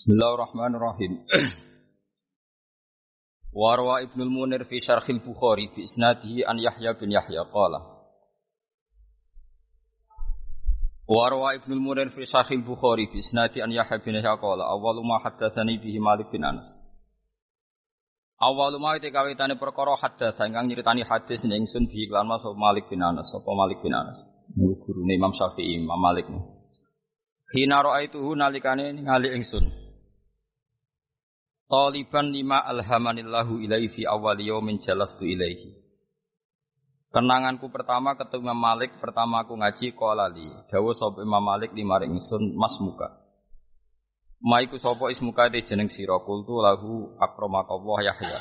Bismillahirrahmanirrahim. Warwa Ibnul Munir fi Syarhil Bukhari bi isnadihi an Yahya bin Yahya qala. Warwa Ibnul Munir fi Syarhil Bukhari bi isnadihi an Yahya bin Yahya qala awwalu ma haddatsani bihi Malik bin Anas. Awwalu ma kawitane perkara haddatsa ingkang nyritani hadis ning ingsun bihi lan Mas Malik bin Anas, sapa Malik bin Anas. Gurune Imam Syafi'i, Imam Malik. Hina ra'aituhu nalikane ningali ingsun. Taliban lima alhamanillahu ilaihi fi awwali yaumin jalastu ilaihi. Kenanganku pertama ketemu Imam Malik, pertama aku ngaji qala li. Dawuh sapa Imam Malik limaring ingsun Mas muka. Maiku sapa ismuka te jeneng sira kultu lahu akramakallah Yahya.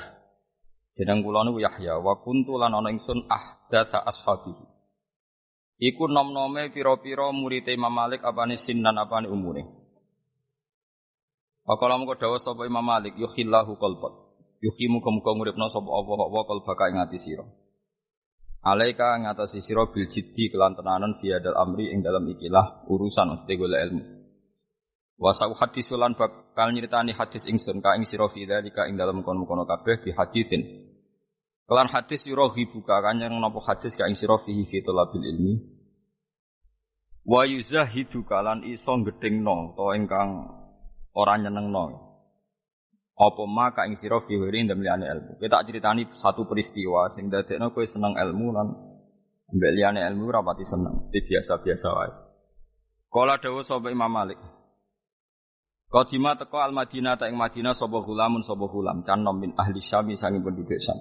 Jeneng kula niku Yahya wa kuntu lan ana ingsun ahdatsa ashabihi. Iku nom-nome pira-pira murid Imam Malik apane sinan apane umure. Pakala mengko dawuh sapa Imam Malik yukhillahu qalbak. Yukhimu muga nguripna sapa apa qalbaka ing ati sira. Alaika ngatasi sira bil jiddi kelan tenanan fi hadal amri ing dalam ikilah urusan mesti golek ilmu. Wa sa'u hadisulan bakal nyritani hadis ingsun ka ing sira fi dalika ing dalam kono-kono kabeh bi haditsin. Kelan hadis yurahi buka kanyang napa hadis ka ing sira fihi fi talabil ilmi. Wa yuzahidu kalan iso gedhengno to ingkang ora nyenengno. Apa maka ing sira fi wiri ndem liyane ilmu. Kowe tak critani satu peristiwa sing dadekno kowe seneng ilmu lan mbek liyane ilmu ora pati seneng, biasa-biasa wae. Kala dawuh sapa Imam Malik. Qadima teko al-Madinah ta ing Madinah sapa gulamun sapa gulam canom min ahli Syam sange penduduk Syam.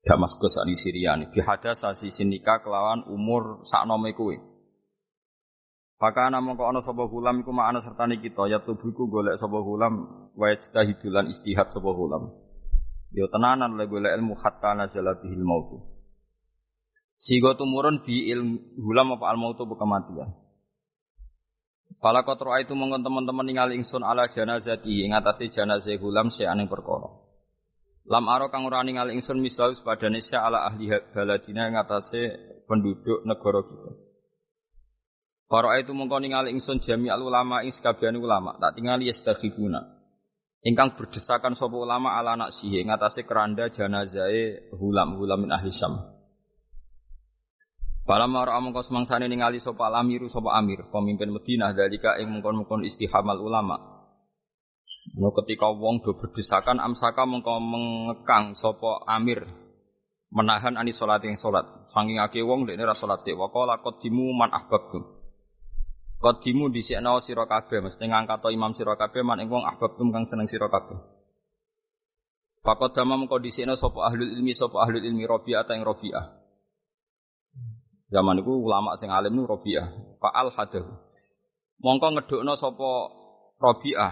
Damaskus ani Syria ni bi hadasa sinika kelawan umur saknome kowe. Pakana mongko ana sapa gulam iku makana sertane kita ya tubuhku golek sapa gulam wa ijtahidulan istihad sapa gulam. Yo tenanan le golek ilmu hatta nazala bihil maut. Sigo tumurun bi ilmu gulam apa al maut apa kematian. Fala qatra itu mongkon teman-teman ningali ingsun ala janazati ing atase jenazah gulam seaning perkara. Lam aro kang ora ningali ingsun misal sepadane sya ala ahli baladina ing atase penduduk negara kita. Para itu mongko ningali ingsun jami'al ulama ing sakabehane ulama tak tingali yastaghibuna. Ingkang berdesakan sapa ulama ala naksihi ing atase keranda janazahe hulam min ahli Syam. Para mara mongko semangsane ningali sapa amiru sapa amir pemimpin Madinah dalika ing mongkon-mongkon istihamal ulama. No ketika wong do berdesakan amsaka mongko mengekang sapa amir menahan ani salat ing salat. Saking akeh wong dekne ra salat sik waqala qaddimu man ahbabtum. Qaddimu dhisikna sira kabeh mesti ngangkat imam sira kabeh man ing wong ahbabtum kang seneng sira kabeh. Faqaddama mengko dhisikna sapa ahlul ilmi Rabi'ah ta ing Rabi'ah. Zaman iku ulama sing alim niku Rabi'ah. Fa'al hadahu. Mongko ngedukna sapa Rabi'ah.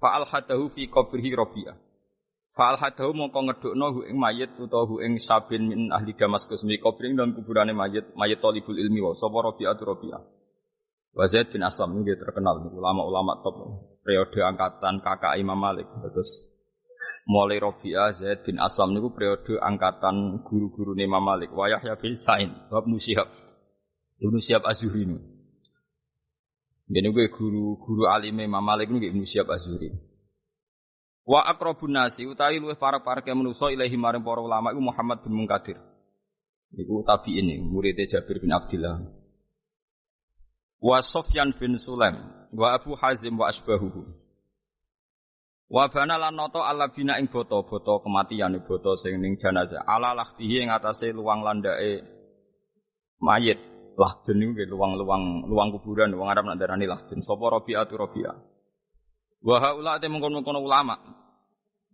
Fa'al hadahu fi qabrihi Rabi'ah. Fa'al hadahu mongko ngedukna hu ing mayit utawa hu ing sabin min ahli Damaskus mi qabring dan kuburane mayit talibul ilmi wa sapa Rabi'ah tu Rabi'ah. Wa Zaid bin Aslam ini terkenal ulama-ulama top periode angkatan kakak Imam Malik. Terus mulai Rabi'ah Zaid bin Aslam niku periode angkatan guru-guru Imam Malik. Wa Yahya bin Sa'id wa Ibnu Syihab Az-Zuhri niku. Dene kuwi guru alim Imam Malik niku Ibnu Syihab Az-Zuhri. Wa aqrabun nasi utawi luwih parek-parek manusa ilahi maring para ulama iku Muhammad bin Munkadir. Niku tabi'in niku murid Jabir bin Abdullah. Wa Sufyan bin Sulaim wa Abu Hazim wa asbahuhu. Wa bana lan nata ala bina ing boto kematian boto sing ning jenazah ala lahtihi ing atase luang landake mayit. Lahdun niku nggih luang kuburan wong Arab nak darani lahdun. Sapa Rabi'atu Rabi'ah. Wa haula te mengkon-mengkon ulama.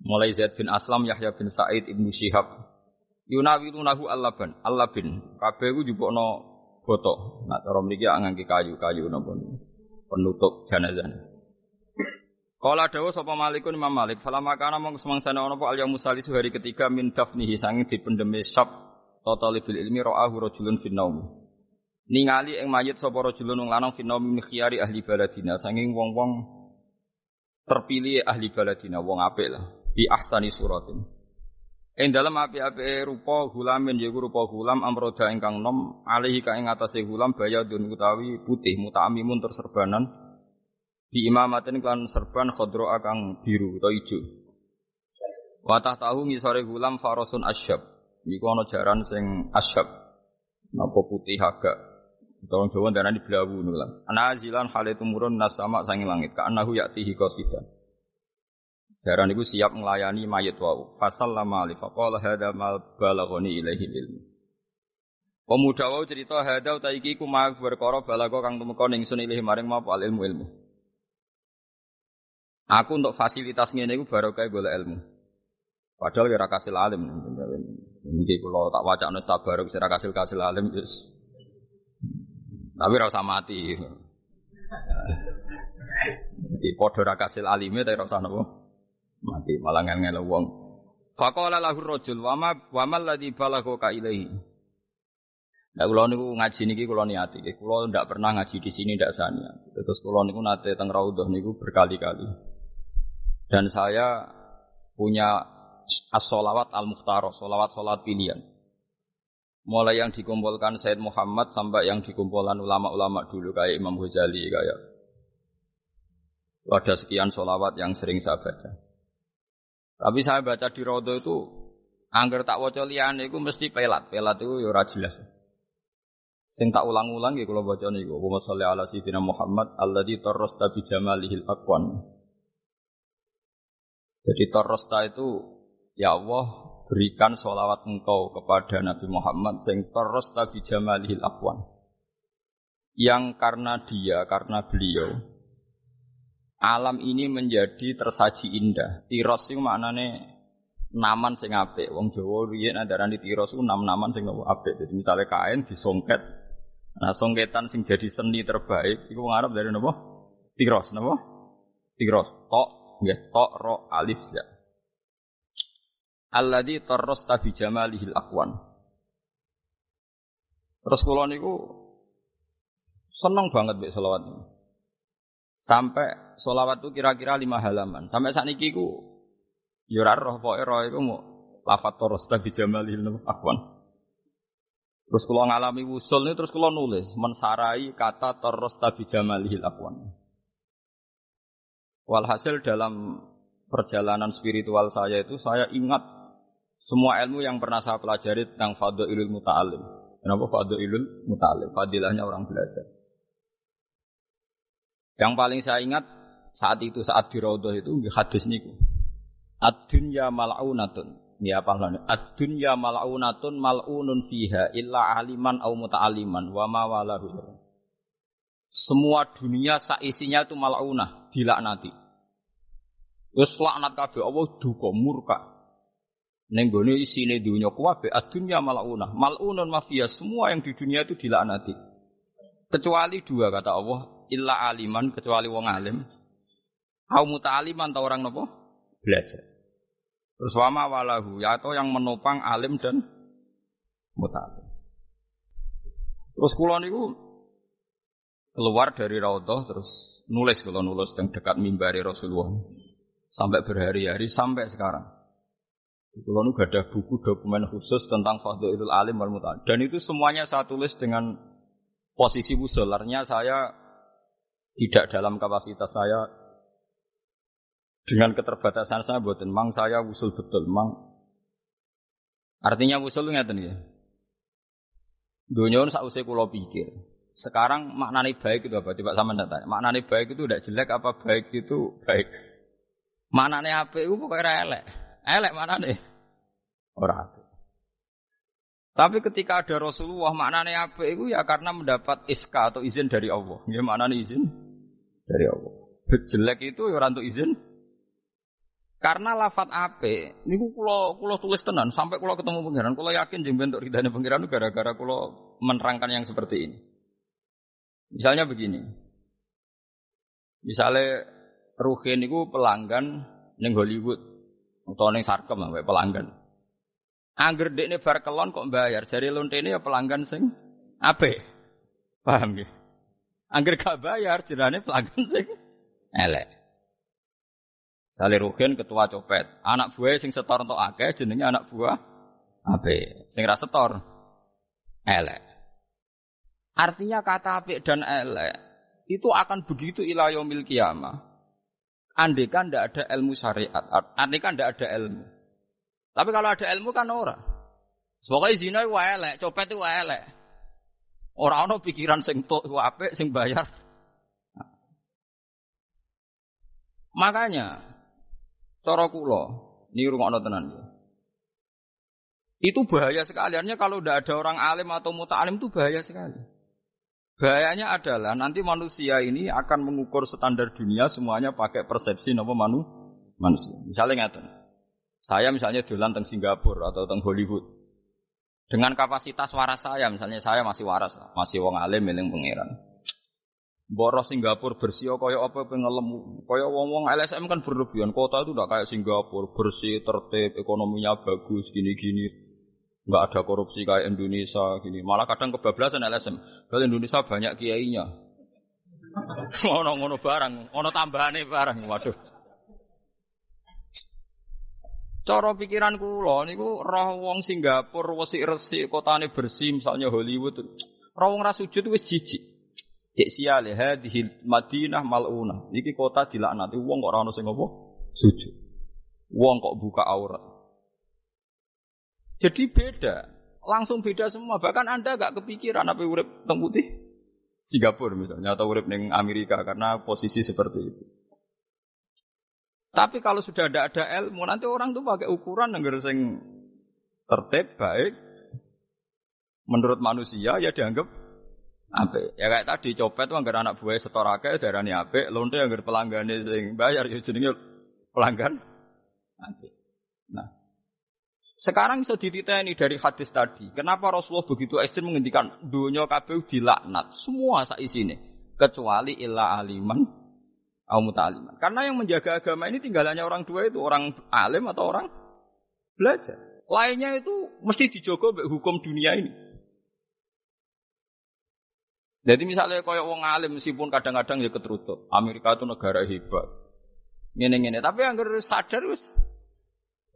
Mulai Zaid bin Aslam, Yahya bin Sa'id, Ibnu Syihab. Yunawilunahu al-labin. Kabeh ku njupukno boto. Nah, cara mriki ngangge kayu napa penutup jenazah. Kala dawuh sapa Malikun Imam Malik, fala makana mong semangsane ana apa al-yaumul salisu hari ketiga min dafnihi sanging dipendeme sab talibul ilmi ra'ahu rajulun fin naum. Ningali ing mayit sapa rajulun wong lanang fin naum min khiyari ahli baladina sanging wong-wong terpilih ahli baladina wong apik lah fi ahsani suratin. Ing dalem api-api rupa gulamin yaiku rupa gulam amroda ingkang nom alihi ka ing atase gulam bayadun utawi putih muta'amimun terserbanan Bi imamatin kan serban khadra kang biru utawa ijo. Wa tahtahu ngisore gulam farasun asyab. Niku ana jaran sing asyab. Napa putih agak. Utawa Jawa darani blawu niku lah. Ana azilan hale tumurun nasama sange langit ka annahu ya'tihi qasidan. Jaran niku siap melayani mayit wau. Fasallama ali faqala hadza mal balaghani ilaihi ilmu. Pemuda wau cerita hadza ta iki ku mak perkara balago kang tumeka ning sun ilih maring mapa ilmu. Aku untuk fasilitas ngene iku barokah golek ilmu. Padahal ora kasil alim. Niki kula tak wacana tabarok ora kasil alim wis. Tapi ora usah mati. Di padha ora kasil alime ta ora usah napa? Mati malah ngel-ngel wong. Faqala lahu rajul wa mal ladzi balagha ka ilaihi. Nah, kula niku ngaji niki kula niati. Kula ndak pernah ngaji di sini ndak sani. Terus kula niku nate teng Raudhah niku berkali-kali. Dan saya punya as-sholawat al-mukhtarah, sholawat pilihan. Mulai yang dikumpulkan Sayyid Muhammad sampai yang dikumpulkan ulama-ulama dulu kayak Imam Ghazali kayak. Ada sekian sholawat yang sering saya baca. Tapi saya baca di Raudhah itu angger tak waca liyane iku mesti pelat. Pelat itu ya ora jelas. Sing tak ulang-ulang nggih kula baca niku. Allahumma sholli ala sayyidina Muhammad alladzi tarrasta bi jamalihil aqwan. Jadi tarrasta itu ya Allah berikan sholawat engkau kepada Nabi Muhammad sing tarrasta bi jamalihil aqwan. Yang karena beliau alam ini menjadi tersaji indah. Tiros itu maknane naman sing apik. Wong Jawa riyen andarane tiros iku naman sing apik. Jadi misalnya kain disongket. Nah, songketan sing jadi seni terbaik iku wong Arab dari napa? Tiros, napa? Tiros. Tok, nggih, tok ro alif za. Alladzi tarrasta bi jamalihil aqwan. Terus kula niku seneng banget mbek selawat niku. Sampai sholawat itu kira-kira 5 halaman. Sampai saat ini ku ya roh pokoke roh iku mau lafat tarrasta bi jamalihil aqwan. Terus kalau ngalami wusul ini terus kalau nulis mensarai kata tarrasta bi jamalihil aqwan. Walhasil dalam perjalanan spiritual saya itu saya ingat semua ilmu yang pernah saya pelajari tentang fadhailul muta'allim. Kenapa fadhailul muta'allim? Fadilahnya orang belajar. Yang paling saya ingat saat itu saat di Raudhah itu hadis niku. Ad-dunya mal'unatun. Ya pahlane. Ad-dunya mal'unatun mal'unun fiha illa aliman au muta'alliman wa ma walahu. Semua dunia saisinya itu mal'unah, dilaknati. Wis laknat kabeh Allah duka murka. Ning gone isine dunya kabeh ad-dunya mal'unah. Mal'unun mafia semua yang di dunia itu dilaknati. Kecuali 2 kata Allah, illa aliman kecuali wong alim. Au muta'alliman ta orang napa? Belajar. Terus wama walahu ya atau yang menopang alim dan muta'allim. Terus kula niku keluar dari Raudhah terus nulis teng dekat mimbari Rasulullah. Sampai berhari-hari sampai sekarang. Kula niku ada buku dokumen khusus tentang fadhailul alim wal muta'allim. Dan itu semuanya saya tulis dengan posisi wusul. Artinya saya tidak dalam kapasitas saya dengan keterbatasan saya mboten mang saya wusul betul mang. Artinya wusul ngeten ya. Donya sakwise kula pikir. Sekarang maknane baik itu apa? Coba sampean tanya. Maknane baik itu tidak jelek apa baik itu baik? Maknane apik iku pokoke ora elek. Elek maknane ora apik. Tapi ketika ada Rasulullah maknane apik iku ya karena mendapat iska atau izin dari Allah. Nggih maknane izin dari Allah. Jelek itu ya ora entuk izin. Karena lafat apik niku kula tulis tenan sampai kula ketemu pangeran, kula yakin jeng bentuk ridane pangeran gara-gara kula menerangkan yang seperti ini. Misalnya begini. Misalnya Ruhin niku pelanggan ning Hollywood utawa ning Sarkem wae pelanggan. Angger dekne bar kelon kok bayar, jare lontene ya pelanggan sing apik. Paham nggih? Angger gak bayar jenenge pelanggan sing elek. Sale Ruhin ketua copet, anak buah sing setor entuk akeh jenenge anak buah apik, sing ra setor elek. Artinya kata apik dan elek itu akan begitu ila yaumil qiyamah. Andaikan ndak ada ilmu syariat, andaikan ndak ada ilmu. Tapi kalau ada ilmu kan ora. Pokoke zina iku elek, copet iku elek. Ora ana pikiran sing tok iku apik, sing bayar. Makanya cara kula niki rungokno tenan ya. Itu bahaya sekali. Artinya kalau tidak ada orang alim atau muta'alim itu bahaya sekali. Bahayanya adalah nanti manusia ini akan mengukur standar dunia semuanya pakai persepsi nama manusia. Misalnya ngeten. Saya misalnya dolan teng Singapura atau teng Hollywood. Dengan kapasitas waras saya, misalnya saya masih waras, masih wong alim eling pangeran. Mbok Singapura bersih kaya apa pengelem. Kaya wong-wong LSM kan berlebihan. Kota itu tidak kayak Singapura, bersih, tertib, ekonominya bagus, gini-gini. Enggak ada korupsi kayak Indonesia gini. Malah kadang kebablasan LSM. Kalau Indonesia banyak kiainya. Ngono-ngono barang, ono tambahane barang. Waduh. Cara pikiran kula niku roh wong Singapura resik-resik, kotane bersih, misalnya Hollywood. Roh wong ra sujud wis jijik. Cek siale hadhil Madinah mal'unah. Iki kota dilaknati wong kok ora ono sing apa? Sujud. Wong kok buka aurat. Jadi beda, langsung beda semua. Bahkan Anda gak kepikiran apa urip teng putih Singapura misalnya atau urip ning Amerika karena posisi seperti itu. Tapi kalau sudah ada ilmu, nanti orang tuh pakai ukuran yang sing tertib, baik. Menurut manusia ya dianggap apik. Ya kayak tadi copet tuh anggar anak buah setorake darani apik, lonte anggar pelanggane sing bayar ya jenenge pelanggan apik. Nah, sekarang bisa dititeni dari hadis tadi. Kenapa Rasulullah begitu ekstrem menghentikan dunia kabeh dilaknat semua sak isine kecuali illa aliman au muta'aliman. Karena yang menjaga agama ini tinggalannya orang dua itu, orang alim atau orang belajar. Lainnya itu mesti dijogo mbek hukum dunia ini. Jadi misalnya koyo wong alim meskipun kadang-kadang ya keterutuk. Amerika itu negara hebat. Ngene-ngene, tapi anggar sadar wis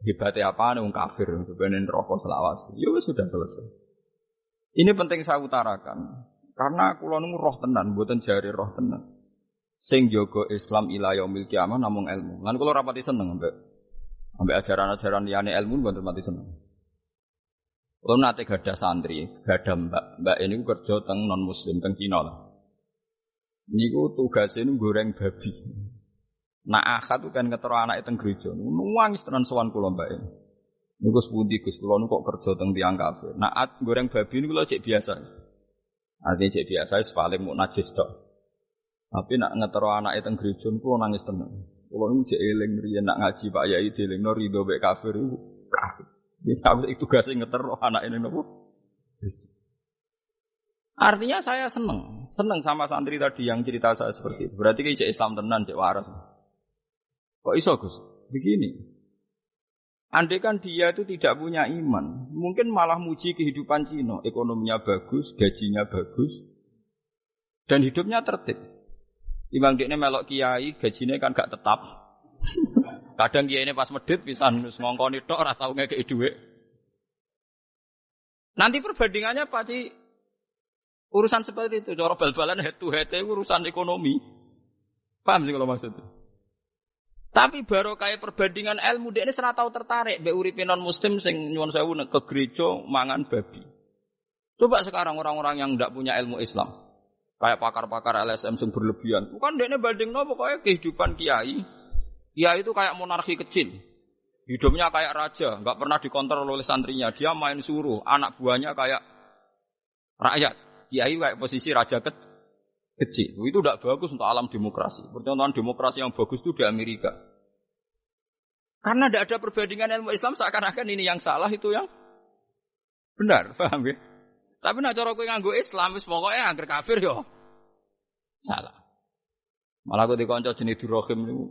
hebatnya apaan wong kafir bebenin rokok selawase. Ya wis sudah selesai. Ini penting saya utarakan karena kula niku roh tenan, mboten jare roh tenan. Sing jaga Islam ila yaumil qiyamah namung ilmu. Lan kula rapati seneng ambek ajaran-ajaran liyane ilmu mboten mati seneng. Kula nate gadah santri, gadah mbak ini kerja teng non muslim teng Cina lah. Niku tugasnya goreng babi. Nak akad itu kan ketero anak teng gereja. Nangis tenan sowan kula mbake. Niku sepundi Gus kula niku kok kerja teng tiyang kafir. Nak goreng babi niku lho cek biasa. Artinya cek biasa wis paling muk najis tok. Tapi nak ngetero anak teng gereja niku nangis tenan. Kula niku cek eling riyen nak ngaji Pak Yai dielingno rido mek kafir iku kafir. Iki tugas ngetero anak ini nopo? Artinya saya seneng sama santri tadi yang cerita saya seperti itu. Berarti ki cek Islam tenan cek waras. Kok iso Gus? Begini. Andai kan dia itu tidak punya iman, mungkin malah muji kehidupan Cina, ekonominya bagus, gajinya bagus, dan hidupnya tertib. Timbang dekne melok kiai, gajinya kan gak tetap. Kadang kiai ini pas medit bisa ngongkoni tok ora tau ngekeki dhuwit. Nanti perbandingannya pasti urusan seperti itu, cara bal-balan head to head urusan ekonomi. Paham sih kalau maksudnya? Tapi baru kayak perbandingan ilmu dia ini serata tahu tertarik mbek uripe non muslim sing nyuwun sewu ke gereja mangan babi. Coba sekarang orang-orang yang tidak punya ilmu Islam, kayak pakar-pakar LSM sing berlebihan. Bukan dia ini bandingno pokoknya kehidupan kiai. Kiai itu kayak monarki kecil. Hidupnya kayak raja, enggak pernah dikontrol oleh santrinya. Dia main suruh, anak buahnya kayak rakyat. Kiai kayak posisi raja kecil. Itu tidak bagus untuk alam demokrasi. Percontohan demokrasi yang bagus itu di Amerika. Karena tidak ada perbandingan ilmu Islam, seakan-akan ini yang salah, itu yang benar. Paham ya? Tapi nak cara kowe nganggo Islam, wis pokoknya angger kafir yo salah. Malah aku dikonco jenis Durrahim niku.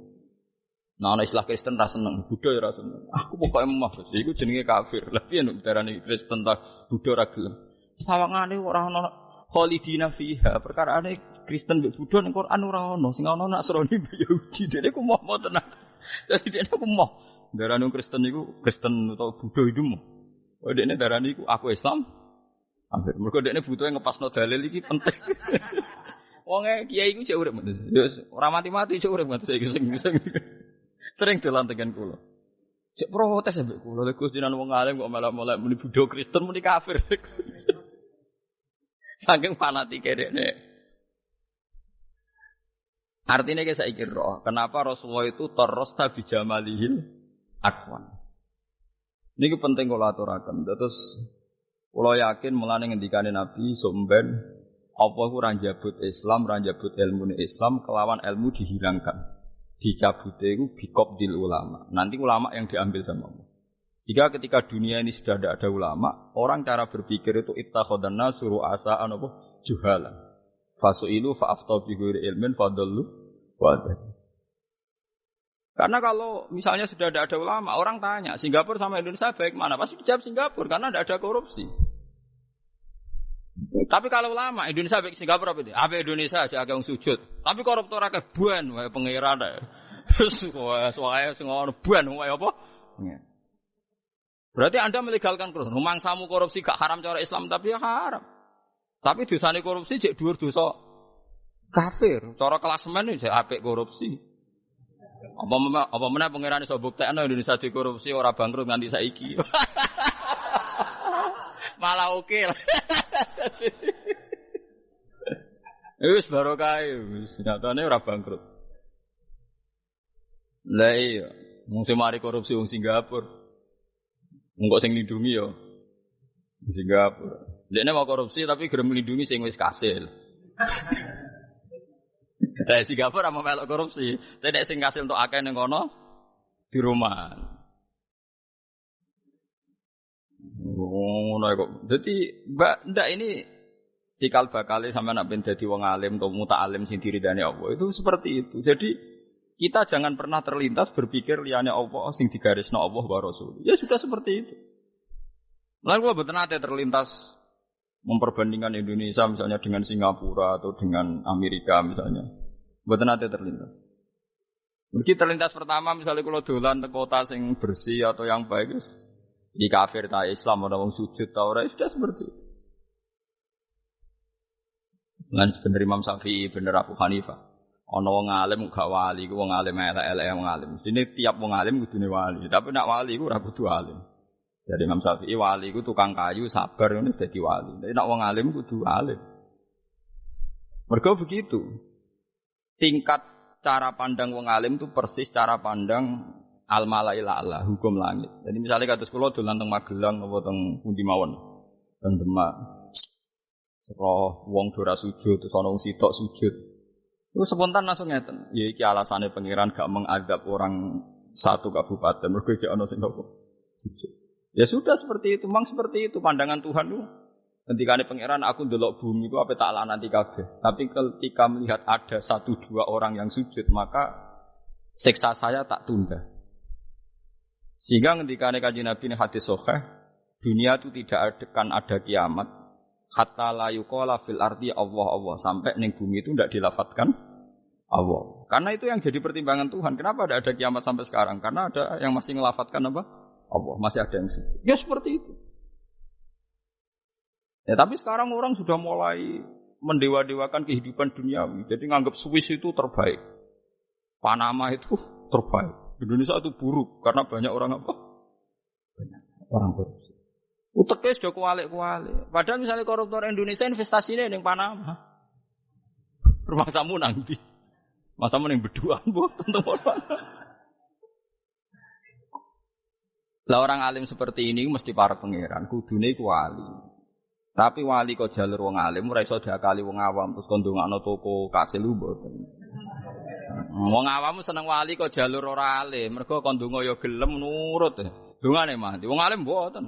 Nah, ana Islam Kristen ra seneng, Buddha ya ra seneng. Aku pokoknya emah, iku jenenge kafir. Lah piye nek darani Kristen ta Buddha ra gelem. Sawangane ora ana khalidina fiha, perkarane Kristen mbek Buddha ning Quran ora ono, sing ono Nasrani mbek Yahudi. Dene ku moh tenan. Dadi dene ku moh. Darani Kristen niku Kristen utawa Buddha itu moh. Oh dene darani ku aku Islam. Hampir mergo dekne butuhe ngepasno dalil iki penting. Wonge kiai iku cek urip mboten. Ya ora mati-mati cek urip mboten saiki sing. Sering dolan tekan kula. Cek protes ambek kula. Lha Gus jenengan wong alim kok malah mulai muni Buddha Kristen muni kafir. Saking fanatike dekne. Artinya kayak saya kira, kenapa Rasulullah itu terrosta bijamalihil akwan. Ini penting kalau aturakan. Terus, kalau yakin mulane ngendikane Nabi somben apa ku ranjabut Islam, ranjabut ilmu Islam kelawan ilmu dihilangkan. Dicabute iku biqabdil ulama. Nanti ulama yang diambil sama Allah. Jika ketika dunia ini sudah ada ulama, orang cara berpikir itu ittakhadana suru'asa apa juhalan. Fasu'ilu fa'aftaw bi ghairi ilmin fadallu wa. Karena kalau misalnya sudah ada ulama, orang tanya, Singapura sama Indonesia baik mana? Pasti dijawab Singapura karena tidak ada korupsi. Tapi kalau ulama, Indonesia baik Singapura apa itu? Apa Indonesia aja agak sujud. Tapi koruptor agak buan, wae pengiran deh. Soalnya semua buan, wae apa? Berarti Anda melegalkan korupsi. Mangsamu korupsi gak haram cara Islam, tapi ya haram. Tapi dosane korupsi cek dhuwur dosa kafir. Cara klasemen iki apik korupsi. Apa meneh pangeran iso buktekno Indonesia dikorupsi ora bangkrut nganti saiki. Malah oke lah. Wis barokah wis nyatane ora bangkrut. Lah iya, mung mari korupsi wong Singapura. Engko sing lindungi ya Singapura. Dekne mau korupsi tapi gelem melindungi sing wis kasil. Singapura mau melok korupsi, tapi nek sing kasil untuk akeh ning kono di rumah. Ngono kok. Dadi ndak ini cikal bakale sampean nek ben dadi wong alim atau muta'alim sing diridani Allah itu seperti itu. Jadi kita jangan pernah terlintas berpikir liyane Allah sing digarisno Allah wa Rasul. Ya sudah seperti itu. Lalu gua betul nate terlintas memperbandingkan Indonesia misalnya dengan Singapura atau dengan Amerika misalnya. Betul nate terlintas. Mungkin terlintas pertama misalnya kalau dolan ke kota sing bersih atau yang baik di kafir ta Islam ada wong sujud ta ora sudah seperti itu. Lan bener Imam Syafi'i bener Abu Hanifah. Ana wong alim gak wali, ku wong alim elek-elek wong alim. Sini tiap wong alim kudune wali, tapi nek wali ku ora kudu alim. Jadi Imam Syafi'i wali ku tukang kayu, sabar ngono dadi wali. Tapi nek wong alim kudu alim. Mergo begitu. Tingkat cara pandang wong alim itu persis cara pandang al-malaila Allah, hukum langit. Jadi misalnya kados kula dolan teng Magelang apa teng pundi mawon, teng Demak. Sekolah wong dora sujud, terus ana wong sitok sujud. Terus spontan langsung ngeten, ya iki alasane pangeran gak mengadab orang satu kabupaten, mergo jek ana sing opo. Ya sudah seperti itu, memang seperti itu pandangan Tuhan itu. Ketikane pangeran aku ndelok bumi ku ape tak laknati kabeh. Tapi ketika melihat ada 1-2 orang yang sujud, maka siksa saya tak tunda. Sehingga ketikane Kanjeng Nabi ini hadis sahih, dunia itu tidak akan ada kiamat. Hatta la yuqala fil ardi Allah sampai ning bumi itu tidak dilafatkan Allah. Karena itu yang jadi pertimbangan Tuhan. Kenapa ada kiamat sampai sekarang? Karena ada yang masih ngelafatkan apa? Allah, masih ada yang sujud. Ya seperti itu. Ya tapi sekarang orang sudah mulai mendewa-dewakan kehidupan duniawi. Jadi nganggap Swiss itu terbaik. Panama itu terbaik. Indonesia itu buruk karena banyak orang apa? Banyak orang korupsi. Uteknya sudah kualik-kualik. Padahal misalnya koruptor Indonesia investasinya yang Panama. Rumah samu nanti. Masamu yang berdua. Lah orang alim seperti ini mesti para pangeran. Kudune iku wali. Tapi wali kok jalur wong alim ora iso diakali wong awam terus kondongakno toko kasil mboten. Wong awam seneng wali kok jalur ora alim. Mergo kondonga ya gelem nurut. Dongane mati. Wong alim mboten.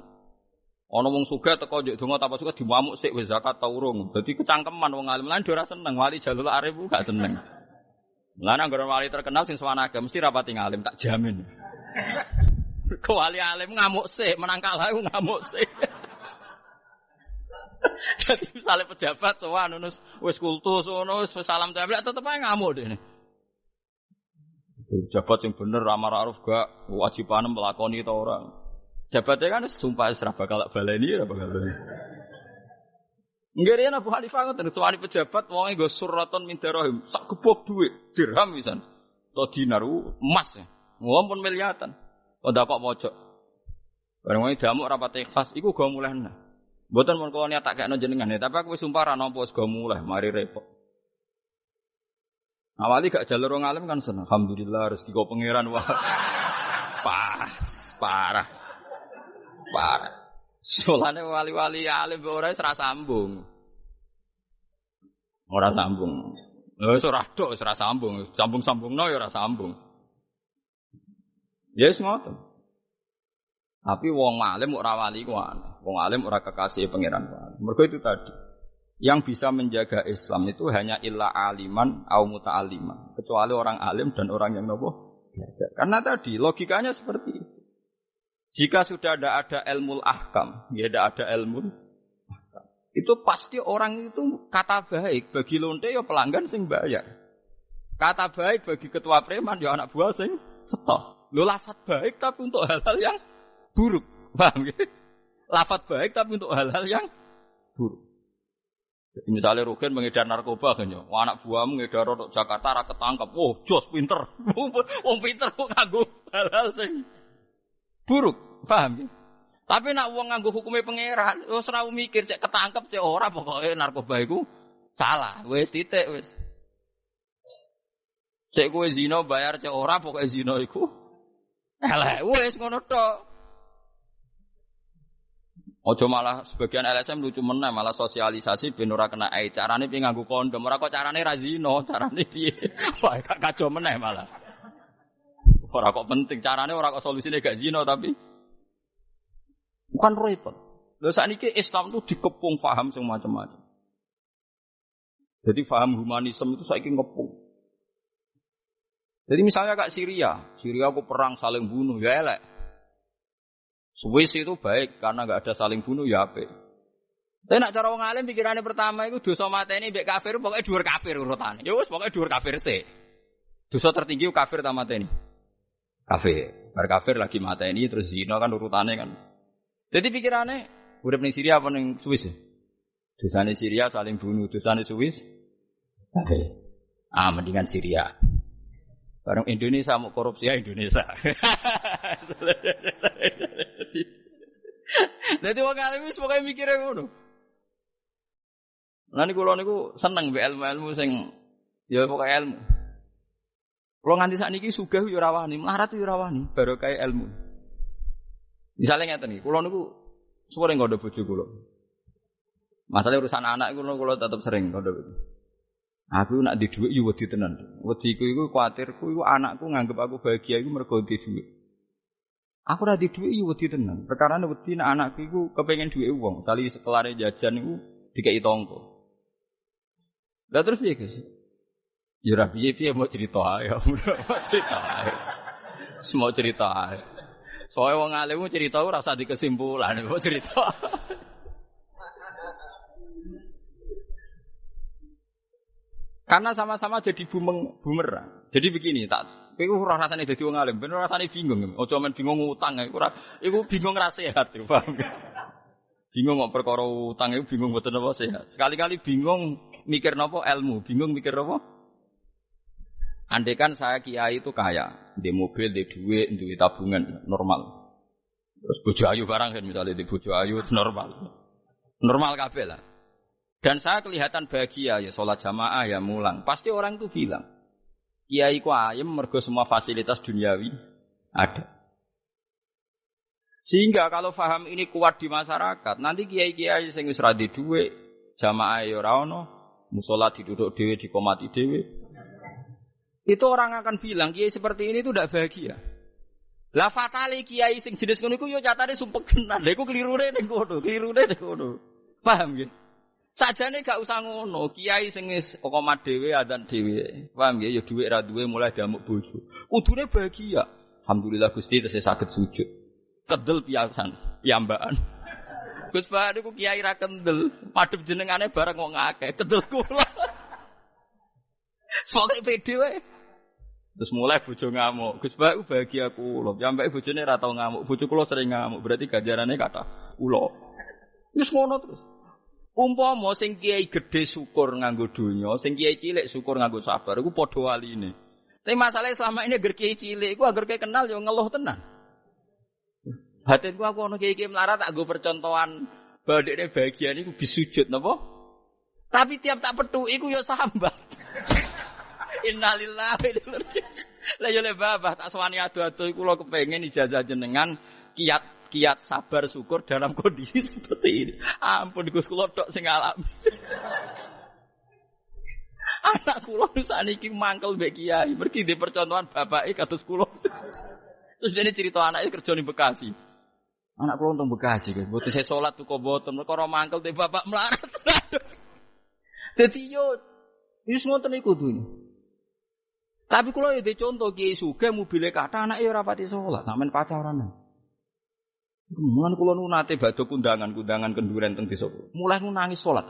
Ana wong sugih teko njek donga tanpa suka diwamuk sik wis zakat ta urung. Dadi kecangkeman wong alim lan ora seneng wali jalur arif gak seneng. Lan anggere wali terkenal sing swanage mesti rapati ngalim tak jamin. Kok wali alim ngamuk sik, menang kalah iku ngamuk sik. Jadi misalnya pejabat sowan wis kultus ngono wis salam tempel tetep ae ngamuk dene. Pejabat sing bener amar ma'ruf gak wajibane melakoni ta ora. Jabatnya kan sumpah serah bakal baleni ya bakal baleni. Nggih Abu Hanifah ngoten sewani pejabat wonge nggo suraton min dirham, sak gebok dhuwit dirham pisan. To dinar emas. Mumpun miliatan. Kok ndak kok pojok. Bareng wae damuk rapat ikhlas iku go mulih nah. Mboten mun kula niat tak kekno jenengan, tapi aku wis sumpah ra nampa wis go mulih, mari repot. Awali gak jalur wong alim kan seneng. Alhamdulillah rezeki kok pangeran wah. Parah. Solane wali-wali alim ora wis ra sambung. Ora sambung. Wis ora tok wis ra sambung. Sambung-sambungno ya ora sambung. Ya wis ngoten. Tapi wong alim ora wali ku ana. Wong alim ora kekasih pangeran wae. Mergo itu tadi. Yang bisa menjaga Islam itu hanya illa aliman au muta'alliman. Kecuali orang alim dan orang yang nopo belajar. Karena tadi logikanya seperti itu. Jika sudah ada ilmu ahkam, ya ada ilmu ahkam. Itu pasti orang itu kata baik bagi lonte ya pelanggan sing bayar. Kata baik bagi ketua preman ya anak buah sing setor. Lho lafaz baik tapi untuk hal-hal yang buruk. Paham ya? Lafaz baik tapi untuk hal-hal yang buruk. Jadi misalnya Rugen mengedar narkoba kan ya. Anak buahmu ngedar untuk Jakarta ra ketangkep. Oh, jos pinter. Wong pinter kok nganggo hal-hal sing buruk. Paham ya? Tapi nak wong nganggo hukume pangeran, wis ora mikir cek ketangkep cek ora pokoke narkoba iku salah. Wis titik wis. Cek kowe zina bayar cek ora pokoke zina iku elek. Wis ngono tok. Ojo malah sebagian LSM lucu meneh malah sosialisasi ben ora kena ai. Carane piye nganggo kondom, ora kok carane ra zina, carane piye. Wah, kacau meneh malah. Ora kok penting carane ora kok solusine gak zina tapi bukan repot. Lha sakniki Islam itu dikepung paham sing macam-macam. Jadi paham humanisme itu saiki ngepung. Jadi misalnya kak Syria aku perang saling bunuh ya elek. Swiss itu baik karena enggak ada saling bunuh ya apik. Tapi nak cara wong alim pikirane pertama iku dosa mateni mbek kafir pokoke dhuwur kafir urutane. Ya wis pokoke dhuwur kafir sik. Dosa tertinggi kafir ta mateni. Kafir. Bar kafir lagi mateni terus zina kan urutane kan. Jadi pikirannya urip ning Syria apa ning Swiss? Dosane Syria saling bunuh, dosane Swiss kafir. Mendingan Syria. Bareng Indonesia mau korupsi ya Indonesia. Jadi wong alim wis pokoke mikire ngono. Lah niku kula niku seneng mbek ilmu-ilmu sing ya pokoke ilmu. Kula nganti sakniki sugih yo ora wani, melarat yo ora wani, barokah ilmu. Misalnya ngeten iki, kula niku suwere nggodho bojo kula. Masalah urusan anak kula tetep sering nggodho. Aku nak di dhuwit yo wedi tenan. Wediku iku kuwatirku iku anakku nganggep aku bahagia iku mergo di dhuwit. Aku ora di dhuwit yo wedi tenan. Perkarane wedi nek anakku iku kepengin dhuwit wong, kali sekelare jajan iku dikeki tangga. Lah terus piye, Gus? Ya ora piye-piye mau cerita ae. Mau cerita ae. Soale wong alim cerita ora usah dikesimpulan, kok cerita. Karena sama-sama jadi bumerang. Jadi begini, kowe ora rasane dadi wong alim, ben ora rasane bingung. Aja men bingung utang iku bingung ra sehat, paham. Bingung kok perkara utang iku bingung mboten apa sehat. Sekali-kali bingung mikir napa ilmu, bingung mikir apa? Andaikan saya kiai itu kaya, di mobil, di duit, duit tabungan normal. Terus bojo ayu barang kan misalnya di bojo ayu normal. Normal kabeh lah. Dan saya kelihatan bahagia ya salat jamaah ya mulang. Pasti orang itu bilang, kiai ku ayem mergo semua fasilitas duniawi ada. Sehingga kalau faham ini kuat di masyarakat, nanti kiai-kiai sing wis ra di dhuwit, jamaah ya ora ono, musala diduduk dhewe dikomati dhewe. Itu orang akan bilang kiai seperti ini itu tidak bahagia. Lah fatale kiai sing jenis ngono iku yo catane sumpek tenan. Lha iku klirune ning kono, Paham nggih? Sajane gak usah ngono, kiai sing wis komat dhewe adzan dhewe. Paham nggih? Ya dhuwit ra duwe mulai damuk bojo. Kudune bahagia. Alhamdulillah Gusti tesih saged sujud. Kedel piyasan, piyambakan. Gus Pak niku kiai ra kendel, madhep jenengane bareng wong akeh, kedel kula. Soale pede wae. Terus mulai bojo ngamuk. Gus Pak bahagia kula. Piyambake bojone ra tau ngamuk. Bojo kula sering ngamuk. Berarti ganjarane kathah kula. Wis ngono terus. Umpama sing kiai gedhe syukur nganggo donya, sing kiai cilik syukur nganggo sabar, iku padha waline. Tapi masalahnya selama ini agar kiai cilik, iku agar kiai kenal yo ngeluh tenan. Batinku aku ana kiai melarat tak nggo percontohan bahwa dekne bagian iku bisujud napa? Tapi tiap tak petu iku yo sambat. Innalillahi wa inna ilaihi raji'un. Lah yo le babah tak sewani adu-adu kula kepengin ijazah jenengan kiat sabar syukur dalam kondisi seperti ini. Ampun Gus kula tok sing alami. Anak kula sakniki mangkel mbek kiai, mergi di percontohan bapake kados kula. Terus dene cerita anake kerja ning Bekasi. Anak kula untung Bekasi, Gus. Mboten saya salat tuh kok mboten, perkara mangkel te bapak melarat. Dadi yo wis ngoten iku dunya. Tapi kula yo dicontoh kiai sugih mobile kathah anake ora pati salat, sampean pacaran. Mulan kula nu nate badhe kundangan kenduren teng desa. Mulai nu nangis salat.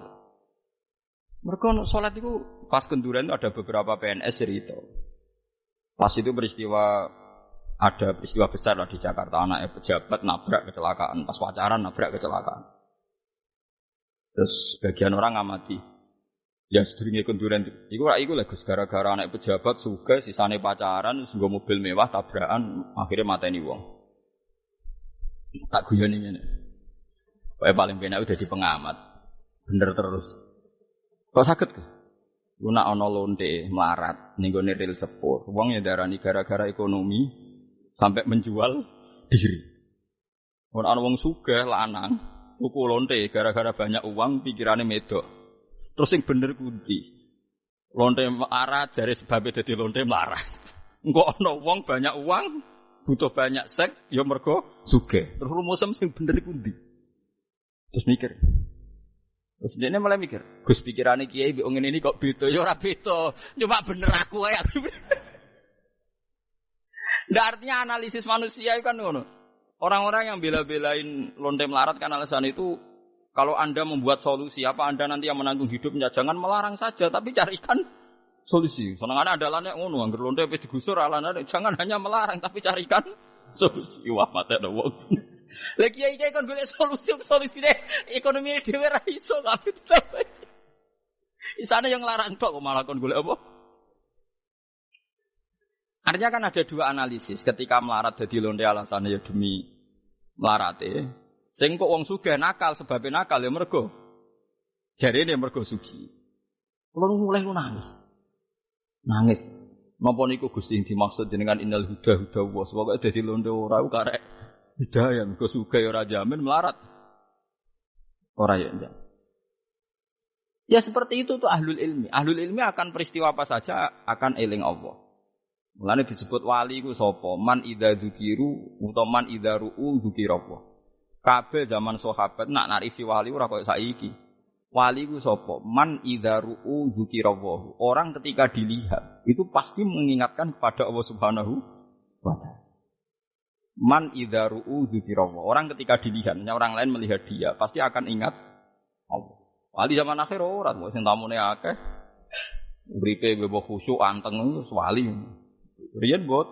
Mergo salat iku pas kenduren ada beberapa PNS cerita. Pas itu ada peristiwa besar lah di Jakarta, anaknya pejabat nabrak kecelakaan, pas pacaran nabrak kecelakaan. Terus sebagian orang ngamati. Ya sedurunge kenduren iku lah Gus gara-gara anak pejabat sugih sisane pacaran nggo mobil mewah tabrakan akhirnya mateni wong. Tak guyoni ngene. Pokoke paling penak udah di pengamat. Bener terus. Kok saged, Gus? Lu nak ana lonte melarat ning gone ril sepur. Wong ya darani gara-gara ekonomi sampai menjual diri. Ora ana wong sugih lanang tuku lonte gara-gara banyak uang pikirane medok. Terus sing bener kundi. Lonte melarat jare sebabe dadi lonte melarat. Engko ana wong banyak uang butuh banyak seks, ya mergo sugih. Terus rumusem sing bener iku ndi? Terus mikir. Terus dene mulai mikir, Gus pikirane kiai mbek ngene ini kok beda? Ya ora beda, cuma bener aku ae. Ndak artinya analisis manusia itu kan ngono. Orang-orang yang bela-belain lonte melarat kan alasan itu kalau Anda membuat solusi apa Anda nanti yang menanggung hidupnya, jangan melarang saja tapi carikan solusi. Senengane andalane ngono, anggere lonte wis digusur alane jangan hanya melarang tapi carikan solusi. Wah, matekno wong. Lah kiai-kiai kon golek solusine ekonomi dhewe ra iso kabeh. Isane yang larang tok kok malah kon golek apa? Artinya kan ada dua analisis ketika melarat dadi lonte alasane ya demi melarate. Sing kok wong sugih nakal sebabnya nakal ya mergo jarene mergo sugih. Kulo mulai nangis. Nangis. Napa niku Gusti dimaksud jenengan innal huda wa sebab dadi lonte ora ku karek hidayah mergo sugih ora jamin melarat. Ora ya ndak. Ya seperti itu tuh ahlul ilmi. Ahlul ilmi akan peristiwa apa saja akan eling Allah. Mulane disebut wali ku sapa? Man idza dzukiru utawa man idza ru'u dzukirallah. Kabeh zaman sahabat nak narifi wali ora koyo saiki. Wali ku sapa? Man idza ru'u dzukirallah. Orang ketika dilihat itu pasti mengingatkan kepada Allah Subhanahu wa taala. Man idza ru'u dzukirallah. Orang ketika dilihat, orang lain melihat dia pasti akan ingat Allah. Wali zaman akhir ora kok sing tamune akeh. Uripe bebo khusyuk anteng wis wali. Riyen bot.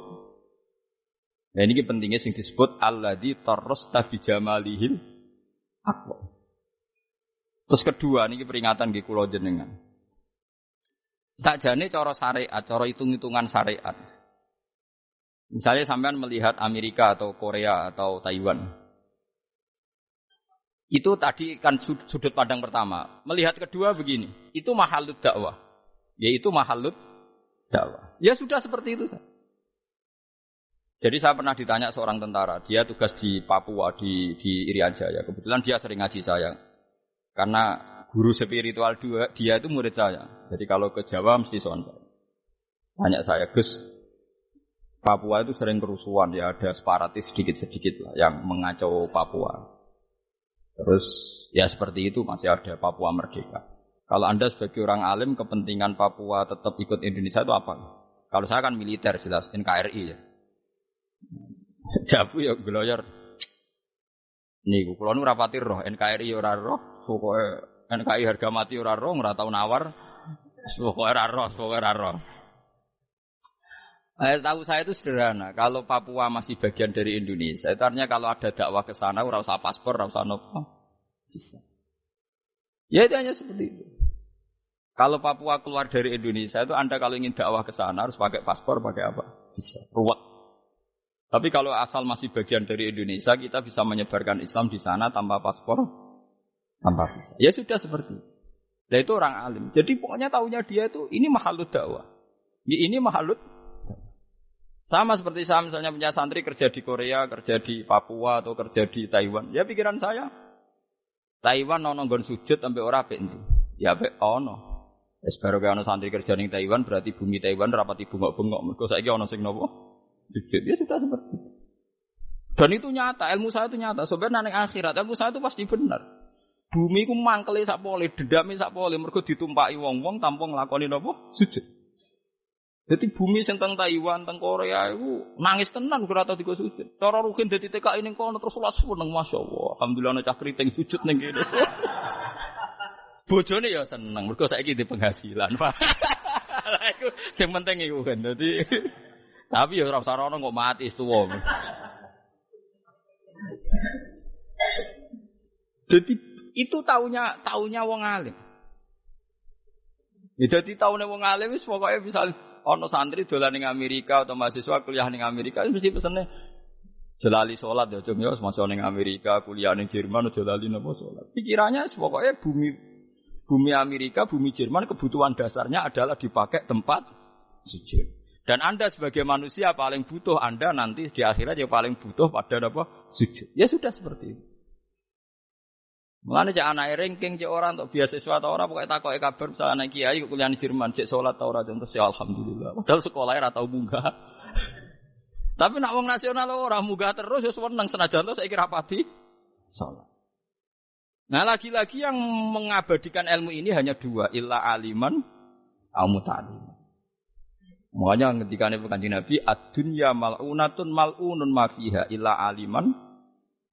Nah ini pentingnya sing disebut alladzi tarrasta bi jamalihil aqwa. Terus kedua niki peringatan nggih kula jenengan. Sakjane cara syariat, cara hitung-hitungan syariat. Misalnya sampean melihat Amerika atau Korea atau Taiwan. Itu tadi kan sudut pandang pertama. Melihat kedua begini, itu mahalud dakwah. Yaitu mahalud dakwah. Ya sudah seperti itu. Jadi saya pernah ditanya seorang tentara, dia tugas di Papua, di Irian Jaya. Kebetulan dia sering ngaji saya. Karena guru spiritual dia itu murid saya. Jadi kalau ke Jawa mesti soal saya. Tanya saya, Gus, Papua itu sering kerusuhan, ya ada separatis sedikit-sedikit lah yang mengacau Papua. Terus ya seperti itu masih ada Papua Merdeka. Kalau Anda sebagai orang alim kepentingan Papua tetap ikut Indonesia itu apa? Kalau saya kan militer jelas NKRI ya. Jabu ya gloyor. Niku kula nu rapati roh NKRI ora roh, pokoke NKRI harga mati ora roh, ora tau nawar. Pokoke ora roh. Tahu saya itu sederhana. Kalau Papua masih bagian dari Indonesia, itu artinya kalau ada dakwah ke sana ora usah paspor, ora usah nopo. Bisa. Ya itu hanya seperti itu. Kalau Papua keluar dari Indonesia itu Anda kalau ingin dakwah ke sana harus pakai paspor, pakai apa? Bisa. Ruwet. Tapi kalau asal masih bagian dari Indonesia, kita bisa menyebarkan Islam di sana tanpa paspor, tanpa visa. Ya sudah seperti itu. Nah itu orang alim. Jadi pokoknya tahunya dia itu ini mahalut dakwah. Ini mahalut dakwah. Sama seperti saya misalnya punya santri kerja di Korea, kerja di Papua atau kerja di Taiwan. Ya pikiran saya, Taiwan ono nggon sujud sampai ora apik ndi. Ya apik ono. Wis baru kaya ono santri kerja ning Taiwan berarti bumi Taiwan rapati bengok-bengok. Mergo saiki ono sing napa? Sujud. Ya sudah seperti itu. Dan itu nyata, ilmu saya itu nyata. Sebenarnya ning akhirat ilmu saya itu pasti benar. Bumi ku mangkele sak pole, dendame sak pole mergo ditumpaki wong-wong tanpa nglakoni napa? Sujud. Jadi bumi sing teng Taiwan, teng Korea iku nangis tenan ora tau digo sujud. Cara rugen dadi TKI ning kono terus salat seneng masyaallah. Alhamdulillah ana cah kriting sujud ning kene. Bojone ya seneng mergo saiki di penghasilan. Lah iku sing penting iku kan. Dadi tapi ya ora usah rono kok mati tuwa. Jadi itu taunya wong alim. Ya dadi taune wong alim wis pokoke misal ana santri dolan ning Amerika atau mahasiswa kuliah ning Amerika mesti pesene jelali salat ya cung ya semasa ning Amerika kuliah ning Jerman aja lali napa salat. Pikirannya pokoke bumi Amerika, bumi Jerman kebutuhan dasarnya adalah dipakai tempat sujud. Dan Anda sebagai manusia paling butuh Anda nanti di akhirat yang paling butuh pada apa? Sujud. Ya sudah seperti itu. Mulane cek anake ranking cek ora untuk beasiswa ta ora pokoke takoke kabar misal anak kiai kuliah di Jerman cek salat ta ora contoh ya alhamdulillah. Padahal sekolah ora tau munggah. Tapi nak wong nasional ora munggah terus ya seneng senajan to saiki rapati salat. Nah lagi-lagi yang mengabadikan ilmu ini hanya dua, illa aliman au muta'allim. Makanya ngendikane Kanjeng Nabi ad-dunya mal'unatun mal'unun ma fiha illa aliman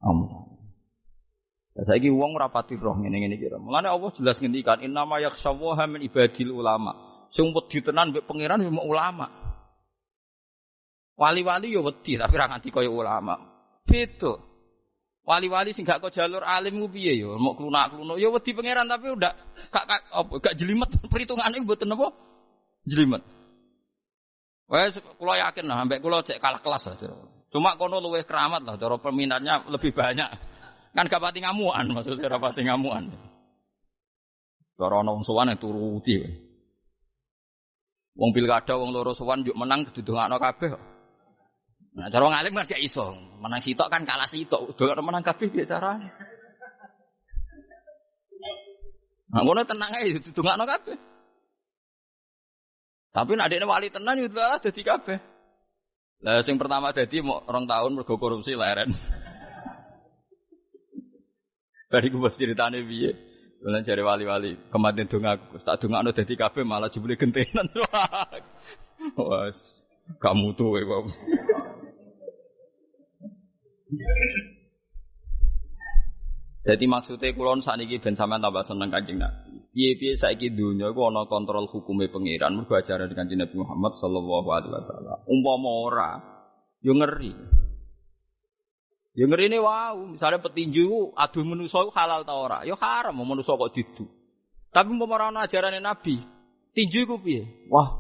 au muta'allim. Saiki wong ora pati roh ngene-ngene iki. Mulane Allah jelas ngendikan innama yakhshawaha min ibadil ulama. Sing wedi tenan mbek pangeran yo ulama. Wali-wali yo wedi tapi ora nganti kaya ulama. Beda. Wali-wali sing gak kok jalur alim ku piye yo, mok klunak-klunuk yo wedi pangeran tapi udah gak jelimet perhitungane mboten napa? Jelimet. Wes kula yakin lah ambek kula cek kalah kelas lah. Cuma kono luwih keramat lah cara peminatnya lebih banyak. Kan gak pati ngamuan, maksudnya ora pati ngamuan. Cara ana wong sowan turuti. Wong pilkada wong loro sowan njuk menang didongakno kabeh kok. Nah, cara wong alim kan gak iso. Menang sitok kan kalah sitok. Dongakno menang kabeh piye carane? Nah, ngono tenang ae didongakno kabeh. Tapi nek dekne wali tenan yo lah dadi kabeh. Lah sing pertama dadi mok 2 tahun mergo korupsi leren. Bariku bos ceritane piye? Lan jare wali-wali, kematen dong aku, tak dongakno dadi kabeh malah jebule gentenan. Wes, kamu tuh kowe. Jadi maksudnya kula sakniki ben sampean tambah seneng Kanjeng Nabi. Piye-piye saiki donya iku ana kontrol hukume pangeran mergo ajaran Kanjeng Nabi Muhammad sallallahu alaihi wasallam. Umpama ora, yo ngeri. Ya ngerine wau, misalnya petinju aduh manusa halal ta ora? Ya haram manusa kok didu. Tapi umpama ana ajarane Nabi, tinju iku piye? Wah,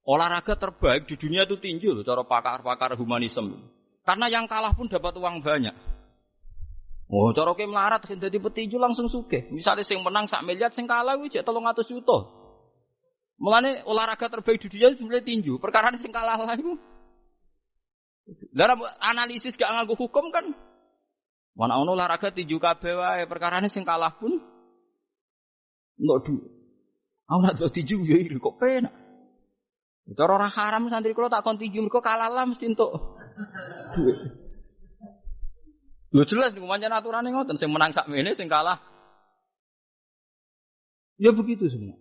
olahraga terbaik di dunia itu tinju loh cara pakar-pakar humanisme. Karena yang kalah pun dapat uang banyak. Oh, cara kowe melarat dadi petinju langsung sugih. Misalnya sing menang 1 miliar, sing kalah kuwi jek 300 juta. Mulane olahraga terbaik di dunia sebenarnya tinju. Perkara sing kalah lah iku. Dalam analisis gak nganggo hukum kan. Mana ono olahraga tinju kabeh wae, perkarane sing kalah pun entuk duit. Ora iso tinju yo iri kok penak. Cara ora haram santri kula tak kon tinju mergo kalah lah mesti entuk duit. Lho jelas niku pancen aturane ngoten, sing menang sakmene sing kalah. Ya begitu semua.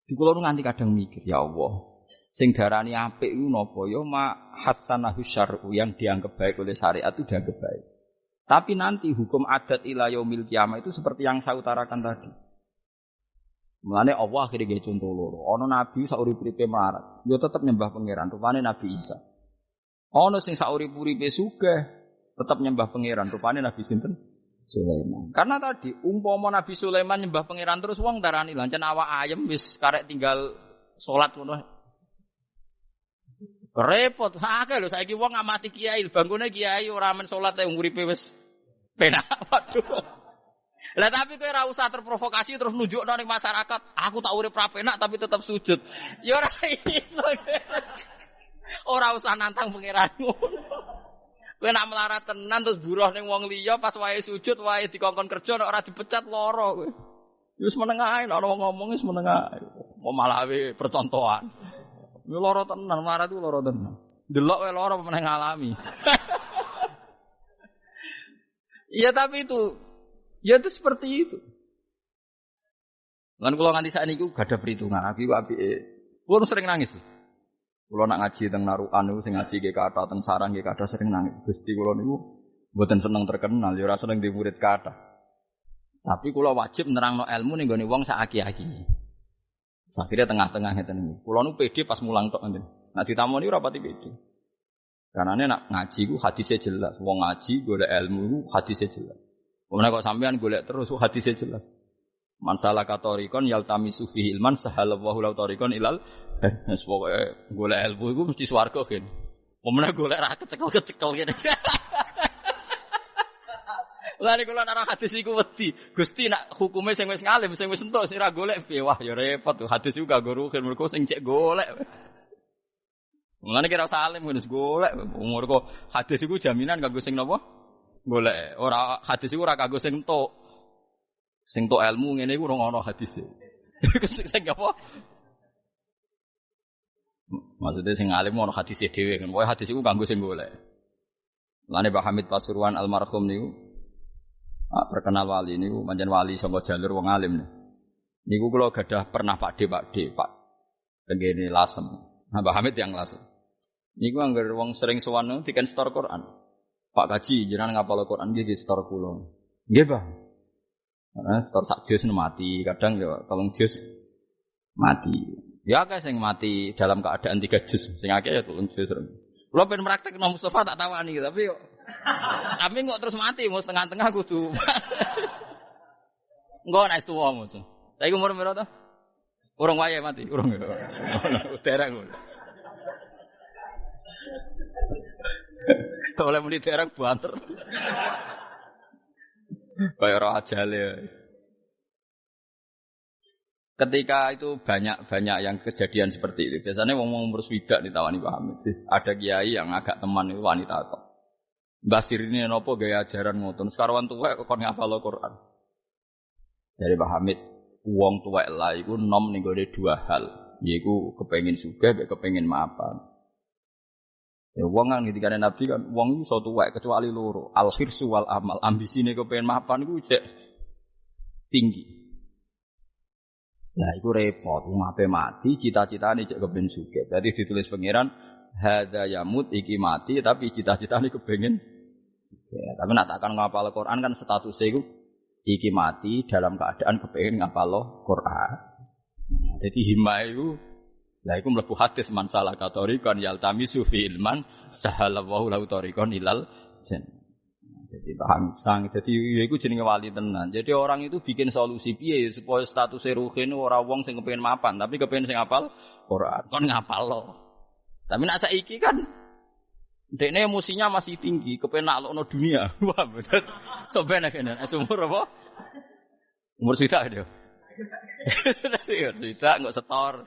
Di kula nganti kadang mikir, ya Allah. Sing darani apik iku napa ya ma hasanahu syar'u yang dianggap baik oleh syariat itu dianggap baik. Tapi nanti hukum adat ila yaumil qiyamah itu seperti yang saya utarakan tadi. Mulane Allah akhire nggih contoh loro. Ana nabi saurip-uripe melarat, ya tetep nyembah pangeran, rupane Nabi Isa. Ana sing saurip-uripe sugih, tetep nyembah pangeran, rupane Nabi sinten? Sulaiman. Karena tadi umpama Nabi Sulaiman nyembah pangeran terus wong darani lancen awak ayem wis karek tinggal salat ngono. Repot akeh lho saiki wong ngamati kiai, bangkune kiai ora men salat e uripe wis penak. Waduh. Lah tapi kowe ora usah terprovokasi terus nunjukno ning masyarakat, aku tak urip ra penak tapi tetap sujud. Ya ora iso. Ora usah nantang pangeranmu. Kowe nak melarat tenan terus buruh ning wong liya pas wae sujud wae dikongkon kerja nek ora dipecat lara kowe. Wis meneng ae nek ana ngomong wis meneng ae. Mau malah we percontohan. Yo lara tenan, melarat ku lara tenan. Delok wae lara meneng ngalami. Ya tapi itu ya itu seperti itu. Lan kula nganti sakniku gak ada perhitungan, aku apike. Kulo sering nangis. Kulo nak ngaji teng Narukan niku sing ngaji nggih kathah teng sarang nggih kathah sering nangis. Gusti kulo niku mboten seneng terkenal, ya ora seneng di murid kathah. Tapi kulo wajib nerangno ilmu ning gone wong sak aki-aki. Sakire tengah-tengah ngeten niku. Kulo niku pede pas mulang tok ngeten. Nak ditamoni ora pati pede. Karena nak ngaji ku hadise jelas. Wong ngaji golek ilmu ku hadise jelas. Wong nek kok sampean golek terus hadise jelas. Man salaka tariqan yaltamisu fihi ilman sahalallahu lahu tariqan ilal wis pokoke golek ilmu iku mesti swarga kan. Pomene golek ra kecekel-kecekel kene. Lah nek kula nang hadis iku wedi. Gusti nak hukume sing wis ngalim, sing wis entuk sing ra golek piye wah ya repot tuh. Hadis iku gak rugen mergo sing cek golek. Mulane kira salim wis golek. Umur kok hadis iku jaminan kanggo sing napa? Golek. Ora hadis iku ora kanggo sing entuk. Sing tok ilmu ngene iku ora ono hadise. Sing apa? Maksudnya sing alim ono hadise dhewe kan. Pokoke hadis iku kanggo sing golek. Lane Pak Hamid Pasuruan almarhum niku terkenal wali niku pancen wali saka jalur wong alim. Niku kula gadah pernah Pak tengene Lasem. Nah, Pak Hamid yang Lasem. Niku anggar wong sering sowan diken store Quran. Pak Kaji jenengan ngapal Quran nggih di store kula. Nggih, Pak. Karena setor sak juz mati, kadang ya tolong juz mati. Ya akeh sing mati dalam keadaan 3 juz, sing akeh ya tolong juz. Kulo pengen praktekno Mustafa tak tawani tapi yo kami kok terus mati, mau setengah-tengah kudu. Engko nek tuwa musuh. Saiki umur piro to? Urung wayahe mati, urung. Dereng. Oleh muni dereng banter. Kayak roh ajale. Ketika itu banyak yang kejadian seperti itu. Biasanya wong-wong umur swidak ditawani Pak Hamid. Ada kiai yang agak teman itu wanita kok. Mbah Sirine napa gaya ajaran ngoten. Sekarang tuwek kok ngapal Al-Qur'an. Dari Pak Hamid, wong tuwek lah iku nom ning gone 2 hal, yaiku kepengin sugih mek kepengin mapan. Ya wong kan ketika Nabi kan wong iso tuwek kecuali loro, al-khirsu wal amal. Ambisine kepengin mapan iku cek tinggi. Lah iku repot, wong ape mati cita-citane cek kepengin sugih. Dadi ditulis pangeran hadza yamut iki mati tapi cita-citane kepengin sugih. Tapi nek takkan ngapal Al-Qur'an kan statusnya iku iki mati dalam keadaan kepengin ngapal Qur'an. Jadi himah itu lah iku mlebu hadis man salaka tariqan yaltamisu fi ilman sahalallahu lahu tariqan ilal jannah. Jadi paham sang. Jadi iku jenenge wali tenan. Jadi orang itu bikin solusi piye supaya status ruhin ora wong sing kepengin mapan, tapi kepengin sing hafal Quran. Kon ngapal lo. Tapi nek saiki kan dekne emosinya masih tinggi, kepengin naklokno dunia. Wah, bener. Soben kene umur apa? Umur swidak dia. Swidak enggak setor.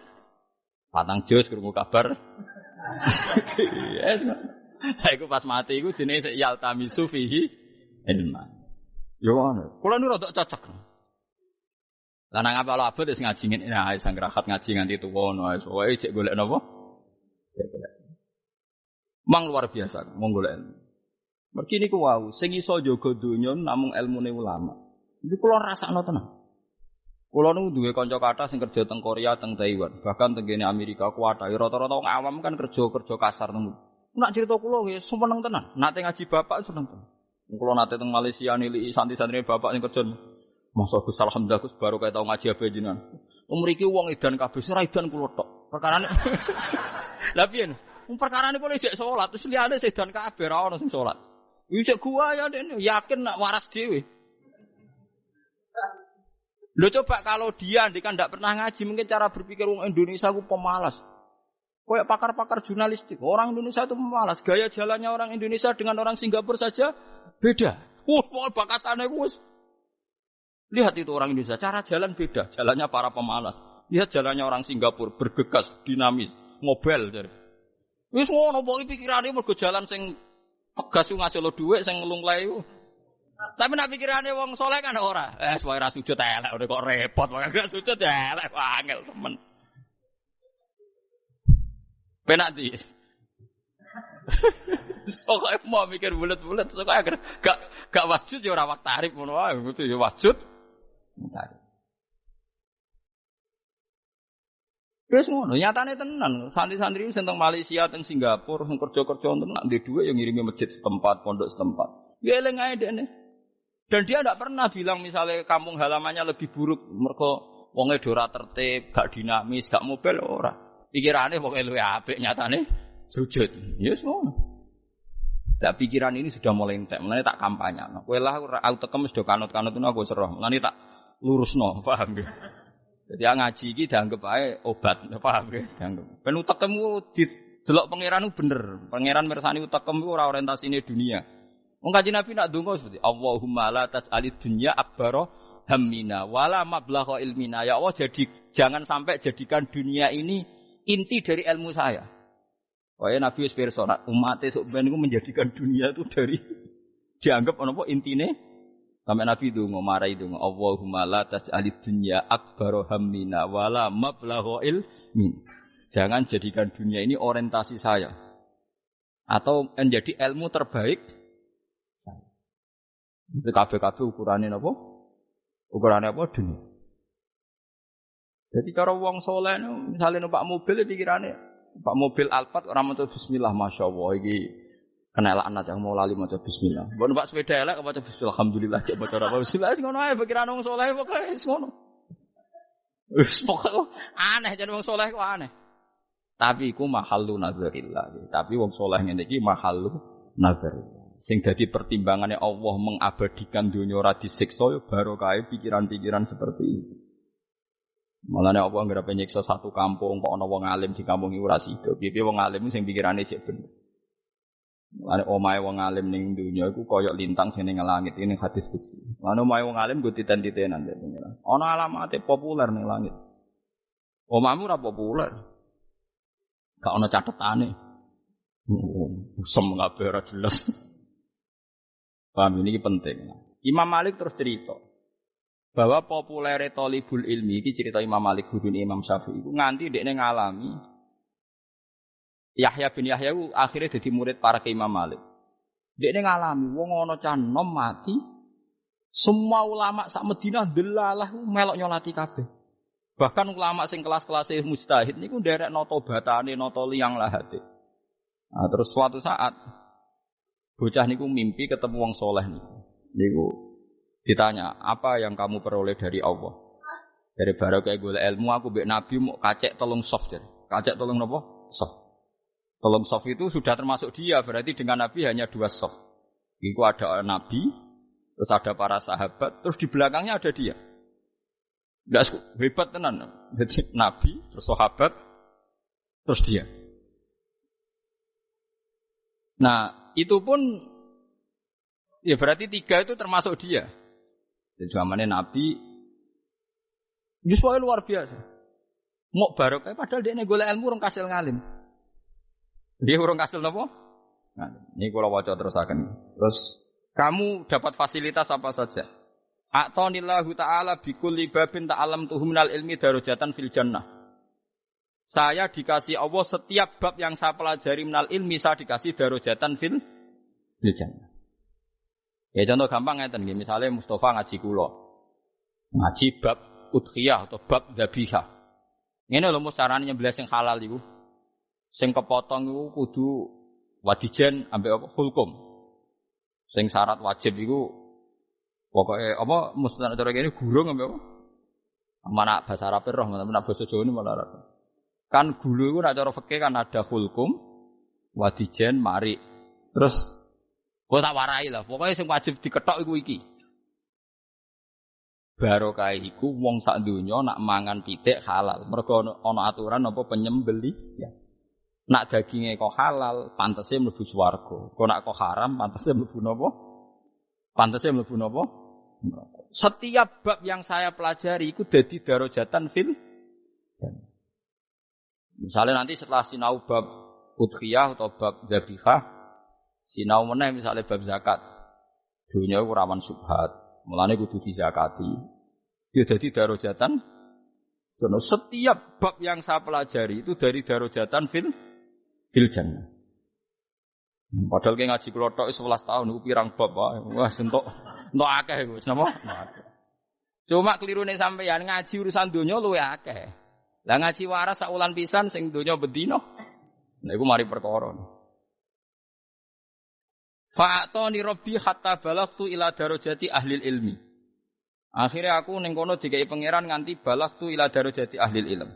Patang jus krungu kabar. Yes. Saiku pas mati iku jenenge yaltamisu fihi ilman. Yo ngono. Kula nu rada cocok. Lah nang apa abot wis ngaji ngene ae sang rahat ngaji nganti tuwa ngono ae. Pokoke cek golek napa? Cek golek. Mang luar biasa mong golek ilmu. Mergi niku wau sing iso jaga donya namung ilmune ulama. Iki kula rasakno tenan. Kula nu duwe kanca kathah sing kerja teng Korea, teng Taiwan, bahkan teng kene Amerika kuwatah. Rata-rata wong awam kan kerja kasar teng. Nak cerita kula nggih seneng tenan. Nate ngaji bapak seneng tenan. Kula nate teng Malaysia niliki santri-santri bapak sing kerja. Masa Gus alhamdulillah Gus baru kaya tau ngaji abe jenengan. Mriki wong edan kabeh ora edan kula tok. Perkarane Lah piye? Perkarane kula ijek salat terus liyane sedan kabeh ora ono sing salat. Ijek gua ya dene yakin nak waras dhewe. Lho coba kalau dia kan ndak pernah ngaji, mungkin cara berpikir orang Indonesia ku pemalas. Kayak pakar-pakar jurnalistik, orang Indonesia itu pemalas. Gaya jalannya orang Indonesia dengan orang Singapura saja beda. Wah, bakasannya wis. Lihat itu orang Indonesia, cara jalan beda, jalannya para pemalas. Lihat jalannya orang Singapura, bergegas, dinamis, ngobel jadi. Wis ngono pokoke pikirane mergo jalan sing tegas ku ngasih lo dhuwit sing nglunglae. Tapi nak pikirane wong saleh kan ora. Wae ra sujud elek ora kok repot, wae ra sujud elek angel temen. Penak di. Soale mau mikir bulet-bulet, soale gak wasjud ya ora wak tarif ngono wae, gitu ya wasjud. Tarif. Terus ngono, nyatane tenan, santri-santri sing teng Malaysia, teng Singapura, sing kerja-kerja wonten nak ndek dhuwit ya ngirimi masjid setempat, pondok setempat. Ya eling ae dekne. Dan dia tidak pernah bilang misalnya kampung halamannya lebih buruk mergo wonge ora tertib, gak dinamis, gak mobil ora. Pikirane pokoke luwih apik nyatane sujud. Yes ngono. Tak pikiran ini sudah mulai entek, mulane tak kampanyano. Kowe lah aku tekem wis do kanut-kanut ngono aku seroh. Mulane tak lurusno, paham ya? Jadi ngaji iki dianggep ae obat, paham ya? Dianggep. Ben utekmu didelok pangeran bener. Pangeran mirsani utekem iku ora orientasine dunia. Wong Kanjeng Nabi nak ndonga seperti Allahumma la tas'alid dunya akbara hammina wala mablagha ilmina. Ya Allah, jangan sampai jadikan dunia ini inti dari ilmu saya. Kaya Nabi wis pirsa umat esuk ben niku menjadikan dunia itu dari dianggap apa intine sampai Nabi ndonga marai ndonga Allahumma la tas'alid dunya akbara hammina wala mablagha ilmin. Jangan jadikan dunia ini orientasi saya atau menjadi ilmu terbaik. Itu kabeh-kabeh ukurannya apa? Ukurannya apa? Dunia. Jadi cara wong soleh misalnya numpak mobil pikirannya numpak mobil Alphard orang maca bismillah masyaallah iki kena laknat yang mau lali maca bismillah. Mbok numpak sepeda elek maca bismillah alhamdulillah cek maca apa bismillah ngono ae pikiran wong soleh pokoke wis ngono. Wis pokoke aneh jan wong soleh kok aneh. Tapi iku mahallu nazarillah. Tapi wong soleh ngene iki mahallu nazarillah. Sing dadi pertimbangannya Allah mengabadikan dunia ora disiksa ya barokah pikiran-pikiran seperti itu. Malane apa anggere penyiksa satu kampung kok ana wong alim di kampung iku ora sida. Piye wong alim sing pikirane sik bener. Malane omahe wong alim ning dunia iku kaya lintang sing ning langit ini hadis qudsi. Malane omahe wong alim go titen-titenan ya pengira. Ana alamate populer ning langit. Omahmu ora populer. Gak ana catetane. Sem kabeh ora jelas. Paham ini penting. Imam Malik terus cerita bahwa populer thalibul ilmi iki cerita Imam Malik gurune Imam Syafi'i iku nganti dekne ngalami Yahya bin Yahya ku akhirnya jadi murid para ke Imam Malik. Dekne ngalami wong ana cah nom mati semua ulama sak Madinah delalah melok nyolati kabeh. Bahkan ulama sing kelas-kelase mujtahid niku nderekno tobatane nata liyang lahate. Nah, terus suatu saat bocah niku mimpi ketemu wong soleh niku. Niku ditanya, "Apa yang kamu peroleh dari Allah?" Dari barokah golek ilmu aku mbek Nabi mau kacek 3 soft jadi. Kacek 3 napa? Soft. 3 soft itu sudah termasuk dia, berarti dengan Nabi hanya 2 soft. Iku ada Nabi, terus ada para sahabat, terus di belakangnya ada dia. Ndak hebat tenan. Jadi Nabi, terus sahabat, terus dia. Nah, itu pun ya berarti 3 itu termasuk dia. Di zamannya Nabi justru luar biasa. Mau barokah padahal dia golek ilmu urung kasil ngalim. Dia urung kasil napa? Ngalim. Ini kula waca terusaken. Terus kamu dapat fasilitas apa saja? A'tanillahu ta'ala bikulli babin ta'alamtuhu minal ilmi darajatan fil jannah. Saya dikasih Allah setiap bab yang saya pelajari minal ilmi saya dikasih darajatan fil jannah. Ya contoh gampang ngeten nggih, misale Mustafa ngaji kula. Ngaji bab udhiyah atau bab dzabihah. Ngene lho mus carane nyembelih sing halal iku. Sing kepotong iku kudu wadijen ambek apa hulkum. Sing syarat wajib iku pokoke apa mustahil cara kene gurung ambek apa? Mana bahasa Arab roh, mana bahasa Jawa ini malah Arab. Kan gulu iku nek cara fikih kan ada hulkum, wadijen, mari. Terus kok tak warai lah, pokoknya sing wajib diketok iku iki. Barokah iku wong sak donya nak mangan pitik halal. Mergo ana aturan apa penyembeli ya. Nak daginge kok halal, pantese mlebu swarga. Kok nak kok haram, pantese mlebu napa? Pantese mlebu napa? Setiap bab yang saya pelajari itu dadi darajatan fil jannah. Misalnya nanti setelah sinau bab udhiyah atau bab dzabihah, sinau meneh misalnya bab zakat. Dunia iku rawan subhat. Mulane kudu dizakati. Dia jadi darajatan. Karena setiap bab yang saya pelajari itu dari darajatan fil jannah. Padahal ki ngaji kula tok 11 tahun niku pirang bab wae. Wah, entuk akeh iku. Napa? Cuma kelirune sampeyan ngaji urusan donya luwih akeh. Lah ngaji waras sak wulan pisan sing donya bendina. Nah iku mari perkara. Fa'atoni rabbi hatta balaghtu ila darajati ahli ilmi. Akhirnya aku ning kono dikai pangeran nganti balaghtu ila darajati ahli ilm.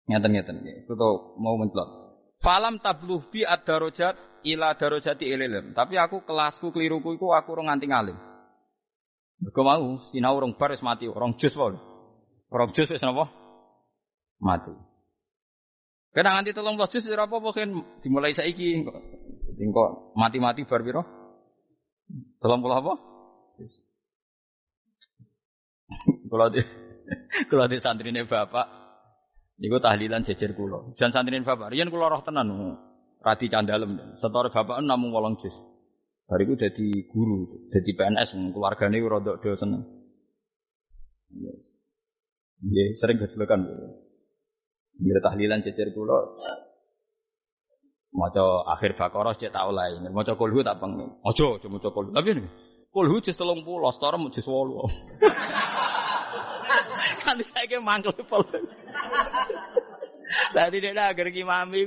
Ngeten-ngeten nggih. Kudu mau mencelok. Falam tabluh bi ad-darajat ila darajati ilm. Tapi aku kelasku keliruku iku aku ora nganti ngalim. Mergo mau sinau rong bar wis mati, rong juz wae. Rong juz wis napa? Mati. Kena nganti 13 juz ora apa-apa kan dimulai saiki kok mati-mati bar piro? 30 apa? Kula di santrine bapak niku tahlilan jejer kula. Jan santrine bapak, riyen kula roh tenan radi candalem. Setore bapak namung 8 juz. Bariku dadi guru, dadi PNS keluargane rada do seneng. Nggih, sering gejlekan. Bila tahlilan jejer kula maca akhir Baqarah cek tak oleh. Maca kulhu tak pengen. Aja maca kulhu. Tapi ini kulhu jus 30, setara jus 8. Kan saiki mangkel pol. Dadi nek agar ki mami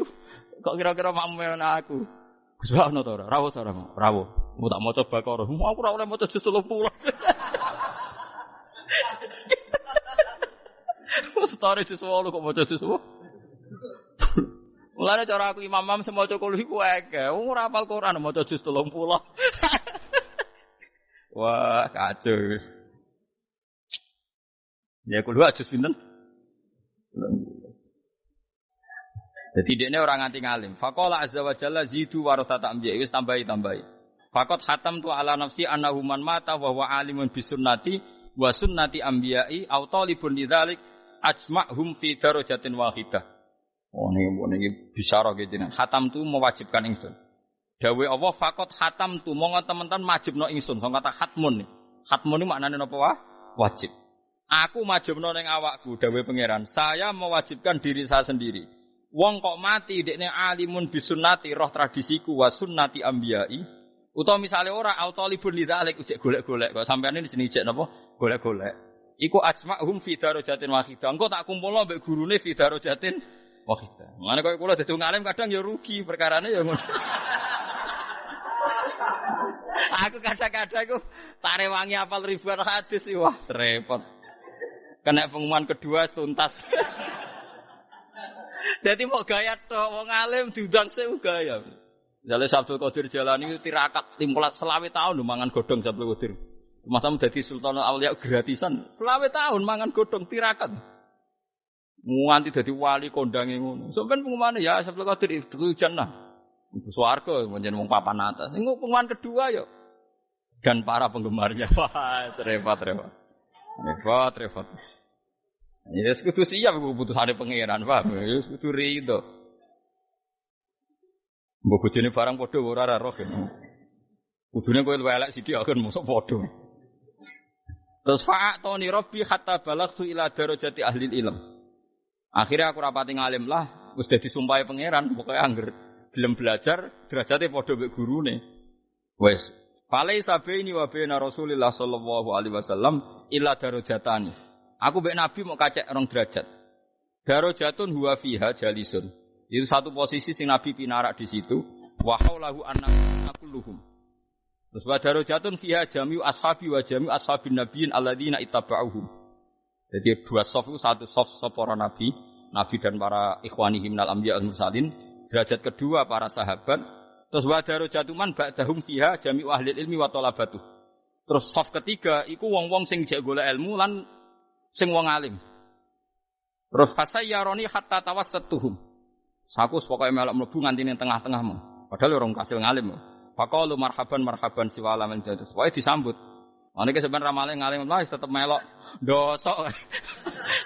kok kira-kira makmu aku. Gus ana ta ora? Rawuh ta ora? Rawuh. Mu tak maca Baqarah. Aku ora oleh maca jus 30. Setara jus 8 kok maca jus 8. Mulane cara aku imam-imam semaca kulhu iku akeh. Ora hafal Quran maca juz 30. Wah, kacau. Ya kulhu juz pinten? Dadi dekne ora nganti ngalim. Faqala azza wa jalla zidu warasata anbiya wis tambahi. Faqat khatam tu ala nafsi annahu man mata wa huwa alimun bisunnati wa sunnati anbiya'i aw talibun lidzalik ajma'hum fi darajatin wahidah. Oh ini bisyarah gitu nih. Khatam tu mewajibkan ingsun. Dawe Allah fakot khatam tu monggo teman-teman wajibno ingsun. So kata khatmun nih. Khatmun ini maknanya apa wah? Wajib. Aku wajibno ning awakku. Dawe pangeran. Saya mewajibkan diri saya sendiri. Wong kok mati dekne alimun bisunnati roh tradisiku wa sunnati ambiyai. Utawa misale ora autalibun lidzalik ujek golek-golek. Kok sampeyan ini jenenge ijek napa? Golek-golek. Iku ajma'hum fi darajatin wahidah. Engko tak kumpulno mbek gurune fi darajatin wahidah. Mane koyo kula dadi ngalim kadang ya rugi perkarane ya ngono. Aku kadang-kadang iku tak rewangi hafal ribuan hadis iki wah serepot. Kena pengumuman kedua tuntas. Jadi mau gaya tok wong alim diundang sewu gaya. Jale Abdul Qadir Jalani itu tirakat 15 tahun mangan godhong Abdul Qadir. Masa dadi Sultan Aulia gratisan 20 tahun mangan godhong tirakat. Nganti dadi wali kondange ngono. Sampeyan pengumane ya Abdul Qadir itu jannah. Ibu swarga menjen wong papan atas. Ning pengumuman kedua yo dan para penggemarnya. Wah, repot. Repot. Ya kudu siap keputusane pangeran, paham? Ya kudu rido. Mbok bojone barang padha ora roh. Kudune kowe luwih elek sithik akan mosok padha. Terus fa'atoni rabbi hatta balaghtu ila darajati ahli ilm. Akhirnya aku rapati ngalim lah, wis dadi sumpahe pangeran, pokoke angger gelem belajar derajate padha mbek gurune. Wis, falai sabaini wa baina Rasulillah sallallahu alaihi wasallam illa darajatani. Aku mbek Nabi mau kacek 2 derajat. Darajatun huwa fiha jalisun. Itu satu posisi sing Nabi pinarak di situ. Wa haulahu annaqulluhum. Terus wa darajatun fiha jami'u ashabi wa jami'u ashabin nabiyyin alladzina ittaba'uhum. Jadi 2 saf itu satu saf para nabi dan para ikhwanihim minal anbiya wal mursalin. Derajat kedua para sahabat. Terus wa darajatuman ba'dahum fiha jami'u ahli ilmi wa talabatuh. Terus saf ketiga iku wong-wong sing jek golek ilmu lan sing wong alim. Terus fasayyaroni hatta tawassatuhum. Saku pokoke melok mlebu nganti ning tengah-tengahmu. Padahal orang kasil ngalim. Faqalu marhaban siwala min jadus. Wae disambut. Ana iki sampean ramale ngalim wis tetep melok dosok.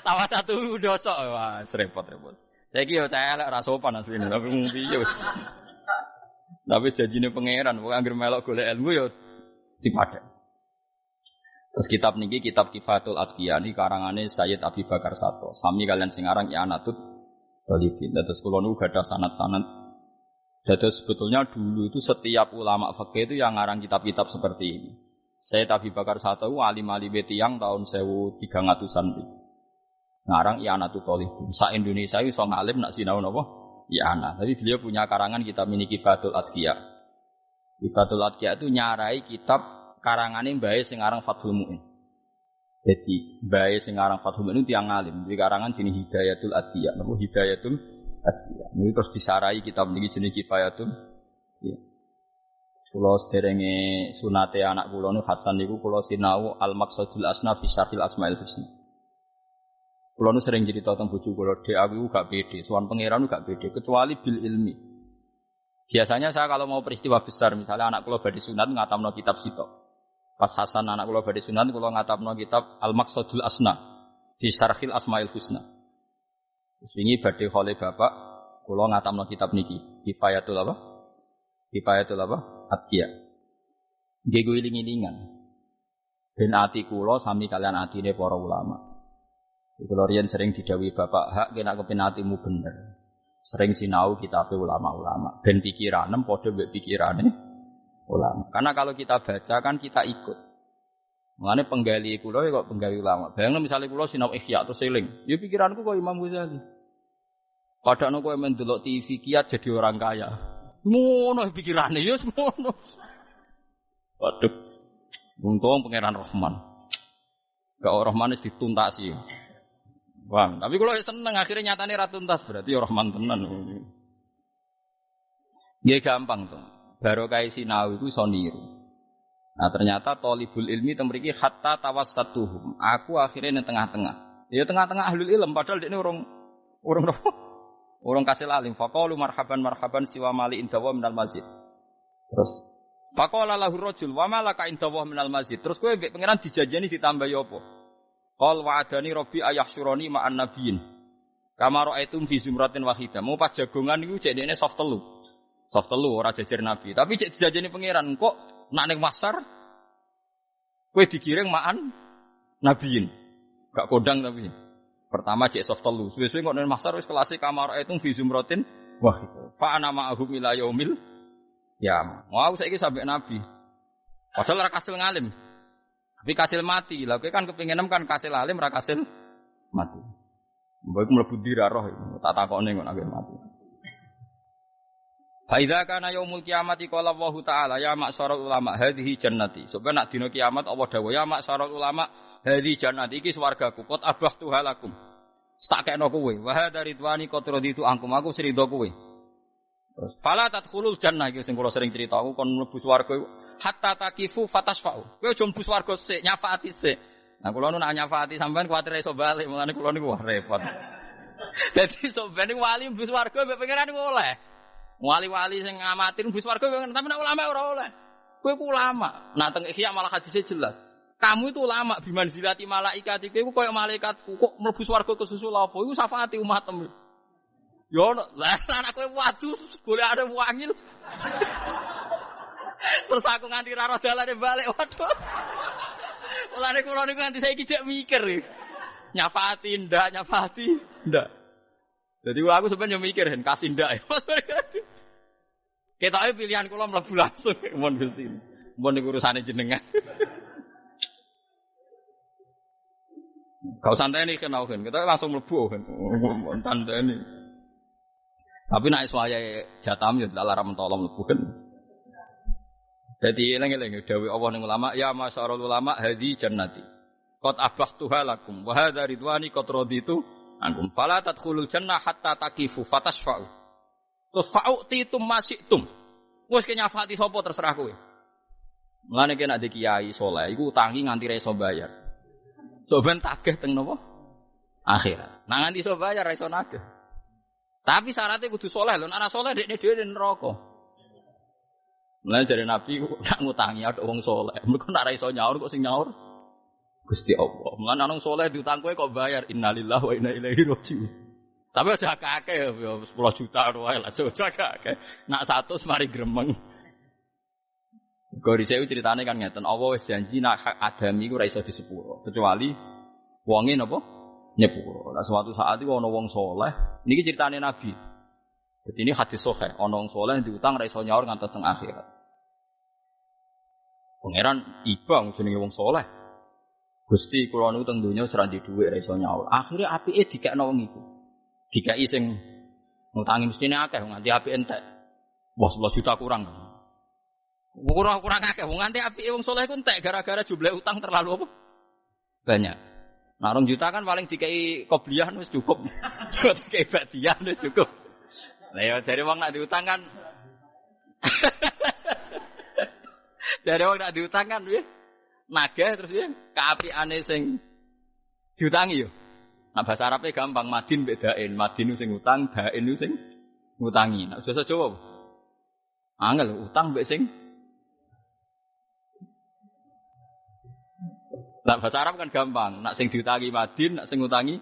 Tawassatu dosok. Wah, repot-repot. Saiki yo elek ora sopan asline. Tapi piye wis. Tapi janjine pangeran, pokoke anggere melok golek ilmu yo dipadhek. Terus kitab niki kitab Kifatul Atqiya niki karangane Sayyid Abi Bakar Sato. Sami kalian sing aran I'anatut Thalibin. Terus kula nu gadah sanad-sanad. Dados sebetulnya dulu itu setiap ulama fikih itu yang ngarang kitab-kitab seperti ini. Sayyid Abi Bakar Sato alim-alim tiyang tahun 1300-an iki. Ngarang I'anatut Thalibin. Sa Indonesia iso ngalim nak sinau napa? I'anah. Tapi beliau punya karangan kitab ini Kifatul Atqiya. Kifatul Atqiya itu nyarai kitab karangane mbae sing aran Fathul Mu'in. Jadi mbae sing aran Fathul Mu'in itu tiyang alim. Jadi karangan jenenge Hidayatul Atqiya. Napa Hidayatul Atqiya. Ini terus disarai kitab niki jenenge Kifayatul. Ya. Kula sederenge sunate anak kula nu Hasan niku kula sinau Al-Maqsadul Asna fi Syarhil Asmaul Husna. Kula nu sering cerita tentang bojo kula, dhek aku gak pede, sowan pangeran gak pede kecuali bil ilmi. Biasanya saya kalau mau peristiwa besar, misalnya anak kula badhe sunat ngatamno kitab sitok. Pas Hasan anak kula badhe sunat kula ngatamno kitab Al-Maqsadul Asna fi Syarhil Asmaul Husna. Terus wingi badhe khole bapak kula ngatamno kitab niki, Kifayatul apa? Kifayatul apa? Atqiya. Nggih kuwi iling-ilingan. Ben ati kula sami kalian atine para ulama. Kalau riyen sering didhawuhi bapak, hak kena kepenatimu bener. Sering sinau kitab ulama-ulama. Ben pikiranem padha mbek pikirane ulama. Karena kalau kita baca kan kita ikut. Mulane penggali kula kok penggali ulama. Bayangno misalnya kula sinau Ihya terus eling, ya pikiranku kok Imam Ghazali. Padahal kok men delok TV kiat jadi orang kaya. Ngono pikirane ya ngono. Waduh. Untung pangeran Rahman. Gak Rahman wis dituntasi. Wah, tapi kalau seneng akhirnya nyatane ra tuntas berarti ya Rahman tenan. Nggih gampang to. Barokah sinau iku iso niru. Nah, ternyata thalibul ilmi temriki hatta tawassatuhum. Aku akhirnya ning tengah-tengah. Ya tengah-tengah ahlul ilm padahal dekne urung kasil alim. Faqalu marhaban siwa mali indawa minal masjid. Terus faqala lahu rajul wa malaka indawa minal masjid. Terus kowe mbek pangeran dijanjeni ditambah ya apa? Qal wa'adani rabbi ayahsyurani ma'an nabiyyin. Kama ra'aitum fi zumratin wahidah. Mau pas jagongan iku cek dekne soft telu. Soft telu ora jajar nabi. Tapi cek dijajani pangeran kok nak ning masar kowe digiring ma'an nabiyyin. Gak kodang tapi. Pertama cek soft telu. Suwe-suwe kok ning masar wis kelase kama ra'aitum fi zumratin wahidah. Fa ana ma'ahum ila yaumil qiyamah. Mau saiki sampe nabi. Padahal ora kasil ngalim. Tapi kasil mati, lha kowe kan kepengin kan kasil alim ra kasil mati. Mbok mlebu dirarah tak takone kok nek mati. Fa idza kana yaumul qiyamati qala Allah taala ya ma'syarul ulama hadhihi jannati. Sebab nak dina kiamat Allah dawuh ya ma'syarul ulama hadhihi jannati iki swargaku qad abahtu halakum. Tak kena kowe. Wa hadza ridwani qad raditu angkum aku srido kowe. Terus fala tadkhulul jannah iki sing kula sering crita aku kon mlebu swarga hatta takifu fatasfa'u. Kowe aja mlebu swarga sik, nyafaati sik. Nah kula nu nak nyafaati sampean kuwatir iso bali, mulane kula niku wah repot. Dadi sampean niku wali mlebu swarga mbek pangeran niku oleh. Wali-wali sing ngamati mlebu swarga tapi nek ulama ora oleh. Kowe ku ulama. Nah teng Ihya malah hadise jelas. Kamu itu ulama biman zilati malaikat iku koyo malaikatku kok mlebu swarga kesusul apa? Iku syafaati umatmu. Yo lah anak kowe waduh golek ada wangil. Terus aku nganti ra ro dalane balik waduh. Mulane kula niku nganti saiki jek mikir. Nyafaati ndak. Jadi aku sebenarnya mikir kasih ndak. Ketoke pilihan kula mlebu langsung mon Gusti. Mon niku urusane jenengan. Kau santai nih kenal kan, kita langsung mlebu kan, tandani. Tapi nak iswaya jatam ya larang mentolong mlebu kan. Jadi eling-eling dawuh Allah ning ulama, ya masyarul ulama hadhi jannati. Qad abahtuha lakum wa hadza ridwani qad raditu ankum. Fala tadkhulul jannah hatta taqifu fatasfa'u. Terus fa'utitum masyitum. Wes kenyafati sapa terserah kowe. Mulane kena di kiai saleh iku utangi nganti ra iso bayar. Coban tagih teng napa? Akhirat. Nah nganti iso bayar ra iso nagih. Tapi syaratnya kudu saleh lho, nek ora saleh dekne dhewe neraka. Mulane dari Nabi nak ngutangi ada wong saleh. Mergo nek ra iso nyaur kok sing nyaur Gusti Allah. Mulane ana wong saleh diutang kowe kok bayar innalillahi wa inna ilaihi raji'un. Tapi aja akeh ya 10 juta wae lah aja akeh. Nak 100 mari gremeng. Gori sewu ceritane kan ngeten, Allah wis janji nak hak adami iku ora iso disepuro, kecuali wonge napa nyepuro. Lah suatu saat iku ana wong saleh, niki ceritane Nabi. Dadi ini hadis sahih, ana wong saleh diutang ora iso nyaur ngantos teng akhirat. Pangeran iba jenenge wong saleh. Gusti kula niku teng donya ora ndek dhuwit ora iso nyaur. Akhire apike dikekno wong iku. Dikai sing ngutangi mestine akeh nganti apike entek. Wah 11 juta kurang. Kurang akeh wong nganti apike wong saleh ku entek gara-gara jumlah utang terlalu apa? Banyak. Nah 2 juta kan paling dikai qobliyah wis cukup. Dikai badiah wis cukup. Lah ya jare wong nak diutang kan. Jare wong nak diutang kan piye? Nagih terus piye? Kaapiane sing diutangi yo. Nah bahasa Arabe gampang, madin bedain, madin sing utang, dain sing ngutangi. Nah bahasa Jawa. Angel utang mbek sing Nah bahasa Arab kan gampang, nak sing diutangi madin, nak sing ngutangi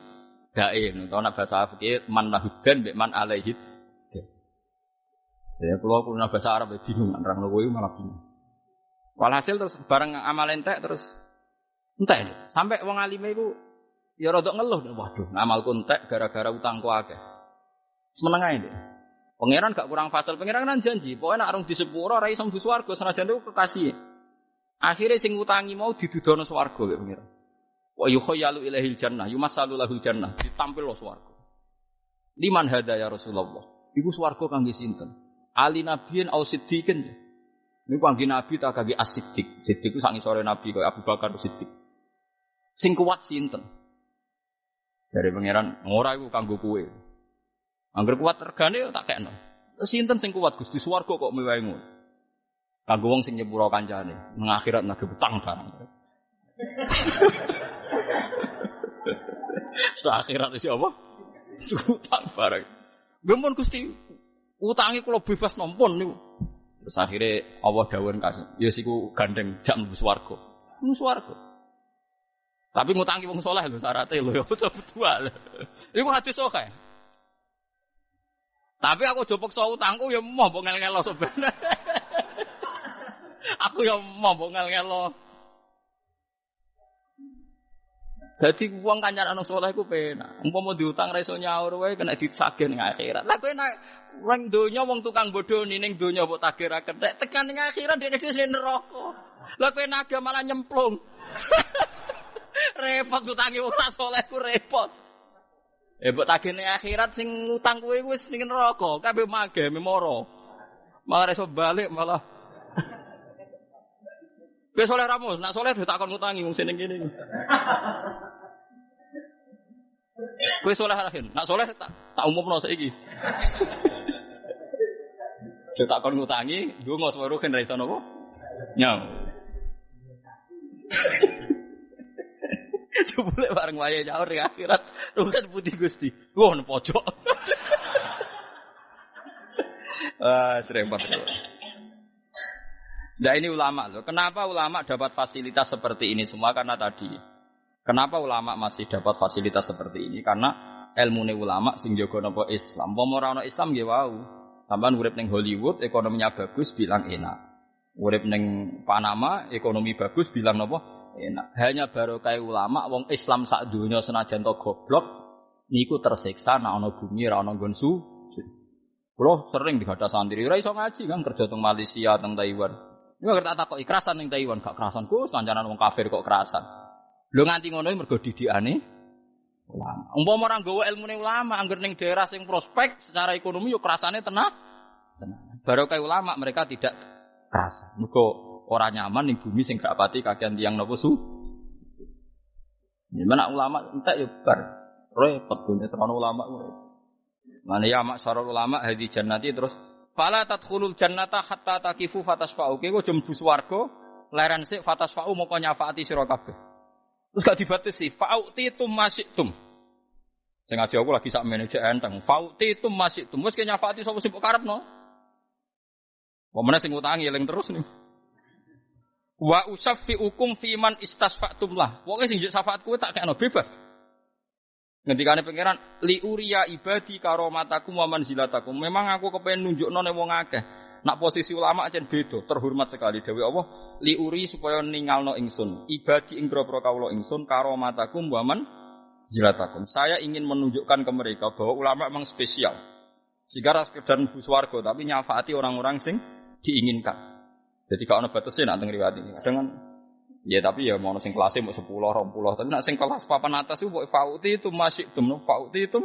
dain. Atau nak bahasa fikih man lahudan mbek man alaihi. Ya kalau bahasa Arab bingung, nerangno kowe malah bingung. Walhasil terus bareng amal entek terus entek. Sampai wong alime iku ya rada ngeluh, waduh, ngamalku entek gara-gara utangku akeh. Semeneng ae ndek. Pangeran gak kurang fasal, pangeran kan janji, pokoke nek arung disepuro ora iso mlebu swarga senajan iku kekasih. Akhire sing ngutangi mau didudono swarga kek pangeran. Wa yukhayyalu ilaihil jannah, yumassalu lahul jannah, ditampil lo swarga. Liman hada ya Rasulullah. Iku swarga kangge sinten? Ali nabiyin au siddiqin. Niku kangge nabi ta kangge as-siddiq. Siddiq ku sak ngisore nabi kaya Abu Bakar Siddiq. Sing kuat sinten? Dari pangeran ora iku kanggo kowe. Angger kuat regane tak kekno. Sinten sing kuat Gusti swarga kok mewahe ngono. Kanggo wong sing nyepuro kancane, nang akhirat nagih utang barang. Setelah akhirat iki apa? Utang barang. Gempon Gusti, utangi kula bebas nompon niku. Terus akhire Allah dawuh kasih, ya siku gandeng jak mlebu swarga. Mlebu swarga. Tapi ngutangi wong saleh lho syaraté lho ya betul. Iku hadis sahih. Tapi aku aja peksa utangku ya moh mbok ngel-ngelo sebenarnya. Aku ya moh mbok ngel-ngelo. Dadi wong kancan ana saleh iku penak. Umpama diutang ra iso nyaur wae kena disagih ning akhirat. Lah kowe nek wong donya wong tukang bodoni ning donya mbok tagih ra kethek, tekan ning akhirat dekne dhewe neraka. Lah kowe naga malah nyemplung. Repot utangi wong ra saleh ku repot. Mbok tagih ning akhirat sing ngutang kowe wis ning neraka, kabeh mage memoro. Malah iso balik malah. Kowe saleh ramus, nak saleh ditakon ngutangi wong sing ning kene. Kowe saleh rahin, nak saleh tak umumno saiki. Ditakon ngutangi, ndonga seweruh kan ra iso napa? Nyam. Sebule bareng wayahe nyaur ning akhirat, rugen putih Gusti. Wah, nang pojok. Serempet. Nah ini ulama loh. Kenapa ulama dapat fasilitas seperti ini semua? Karena tadi. Kenapa ulama masih dapat fasilitas seperti ini? Karena ilmune ulama sing jaga napa Islam. Apa ora ana Islam nggih wau. Sampeyan urip ning Hollywood ekonominya bagus bilang enak. Urip ning Panama ekonomi bagus bilang napa enak. Hanya barokah ulama wong Islam sak donya senajan to goblok niku tersiksa nek ana bumi ora ana nggon sujud. Kulo sering digadah santri ora iso ngaji kan kerja teng Malaysia teng Taiwan. Ini ngerti tak kok ikrasan ning Taiwan gak kerasan Gus kancanan wong kafir kok kerasan. Lho nganti ngono mergo didikane ulama. Umpama ora nggawa ilmune ulama angger ning daerah sing prospek secara ekonomi yo kerasane tenang. Barokah ulama mereka tidak kerasan. Mergo ora nyaman ning bumi sing gak pati kakean tiyang napa su. Gimana ulama entek yo bar repot punya terono ulama kuwi. Mane ya maksarul ulama hadi jannati terus fala tadkhulul jannata hatta taqifu fatasfa'u. Kowe aja mlebu swarga leren sik fatasfa'u moko nyafaati sira kabeh. Terus gak dibatasi fa'utitum masiktum. Sing ngaji aku lagi sak manajer enteng. Fa'utitum masiktum. Wis ke nyafaati sapa sing mbok karepno. Wong sing ngutangi eling terus nih. Wa usaffiukum fi man istasfa'tum lah. Pokoke sing njuk syafaat kowe tak kekno bebas. Ngendikane pangeran li uriya ibadi karomatakum wa manzilatakum. Memang aku kepengin nunjukno ning wong akeh. Nak posisi ulama aja beda, terhormat sekali dewe Allah. Li uri supaya ningalno ingsun. Ibadi ing grobro kawula ingsun karomatakum wa manzilatakum. Saya ingin menunjukkan ke mereka bahwa ulama memang spesial. Sehingga sekedar mlebu swarga tapi nyafaati orang-orang sing diinginkan. Jadi kalau ada batasnya nak riwayat ini, kadang kan, ya tapi ya mau sing kelasnya mau 10, 20, tapi nak sing kelas papan atas itu fauti itu masih tum, fauti itu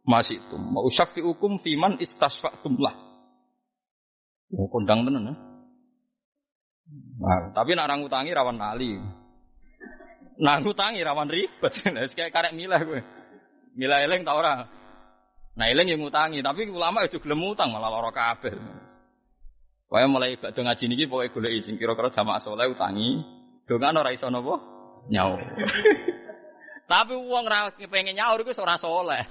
masih tum. Mau syafi hukum fiman istasfa'tum lah. Oh kondang tenan ya. Nah, tapi nak orang utangi rawan nali, nak utangi rawan ribet. Kayak karek milah gue, milah eleng tau ora. Nah eleng yang ngutangi, tapi ulama itu gelem utang malah lara kabeh. Wae mulai badhe ngaji niki pokoke goleki sing kira-kira jamaah saleh utangi, dongane ora iso napa nyaur. Tapi wong ra pengen nyaur iku ora saleh.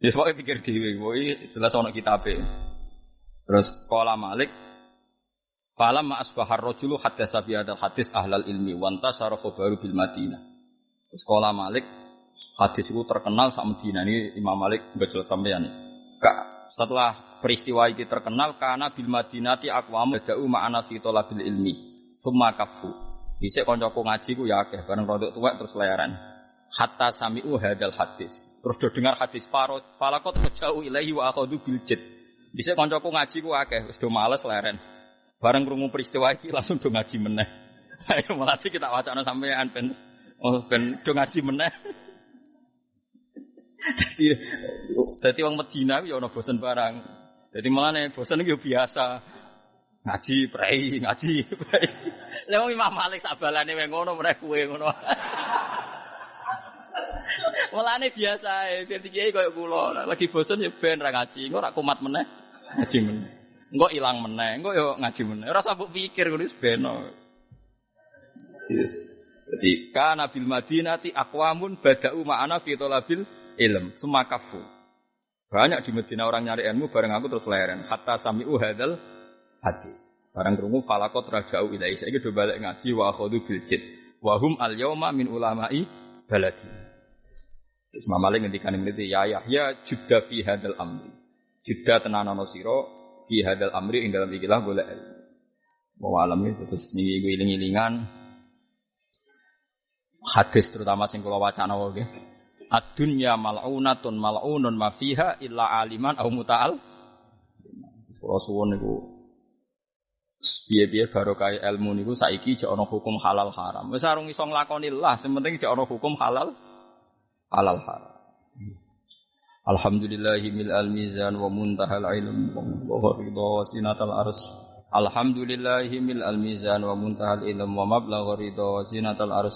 Ya pokoke pikir dhewe, pokoke jelas ana kitabe. Terus qala Malik falam ma asbahar rajulu hadatsa bi hadzal hadis ahlal ilmi wa antasara khabaru bil Madinah. Terus qala Malik hadis itu terkenal sak Madinah ini Imam Malik mbecel sampeyan. Setelah peristiwa ini terkenal karena bil Madinati aqwamu da'u ma'ana fi talabil ilmi summa kafu dhisik kancaku ngaji ku ya akeh bareng rodok tuwek terus layaran hatta sami'u hadal hadis terus do dengar hadis falaqat fajau ilaihi wa akhadhu bil jid dhisik kancaku ngaji ku akeh wis do males leren bareng krungu peristiwa iki langsung do ngaji meneh ayo malah kita wacana sampean ben do ngaji meneh. Jadi wong Medina ya ana bosen barang. Jadi mulane bosen iki biasa. Ngaji prei. Lah wong Imam Malik sabalane wae ngono meneh kowe ngono. Mulane biasa ae dadi kiai koyo kula. Lagi bosen ya ben ra ngaji, engko ra kumat meneh. Ngaji meneh. Engko ilang meneh, engko yo ngaji meneh. Ora usah mbok pikir ngono wis ben. Yes. Jadi kana bil Madinati aqwamun bada'u ma'ana fi talabil ilm sumakafu. Banyak di Medina orang nyari ilmu bareng aku terus leren. Hatta sami'u hadzal hadis. Bareng krungu falaqat raja'u ilaihi. Saiki do balik ngaji wa akhadhu bil jid. Wa hum al yauma min ulama'i baladi. Imam Malik ngendikane mriki ya Yahya judda fi hadzal amri. Judda tenanana sira fi hadzal amri ing dalam ikilah golek ilmu. Wa alam iki terus niki iling-ilingan hadis terutama sing kula wacana wae nggih. Ad-dunya mal'unatun mal'unun ma fiha illa aliman au muta'al. Kula suwun niku piye-piye barokah ilmu niku saiki jek ana hukum halal haram. Wis arung iso nglakoni lah, sing penting jek ana hukum halal haram. Alhamdulillahi mil al-mizan wa muntahal ilm wa ridha wa sinatal ars. Alhamdulillahi mil al-mizan wa muntahal ilm wa mablagh ridha wa sinatal ars.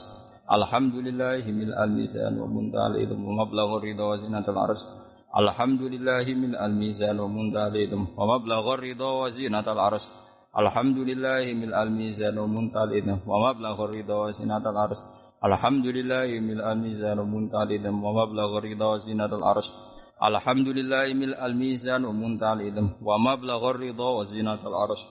Alhamdulillahi mil al-mizan wa muntahal ilm wa mablagh ridha wa zinatul arsh. Alhamdulillahi mil al-mizan wa muntahal ilm wa mablagh ridha wa zinatul arsh. Alhamdulillahi mil al-mizan wa muntahal ilm wa mablagh ridha wa zinatul arsh. Alhamdulillahi mil al-mizan wa muntahal ilm wa mablagh ridha wa zinatul arsh. Alhamdulillahi mil al-mizan wa muntahal ilm wa mablagh ridha wa zinatul arsh.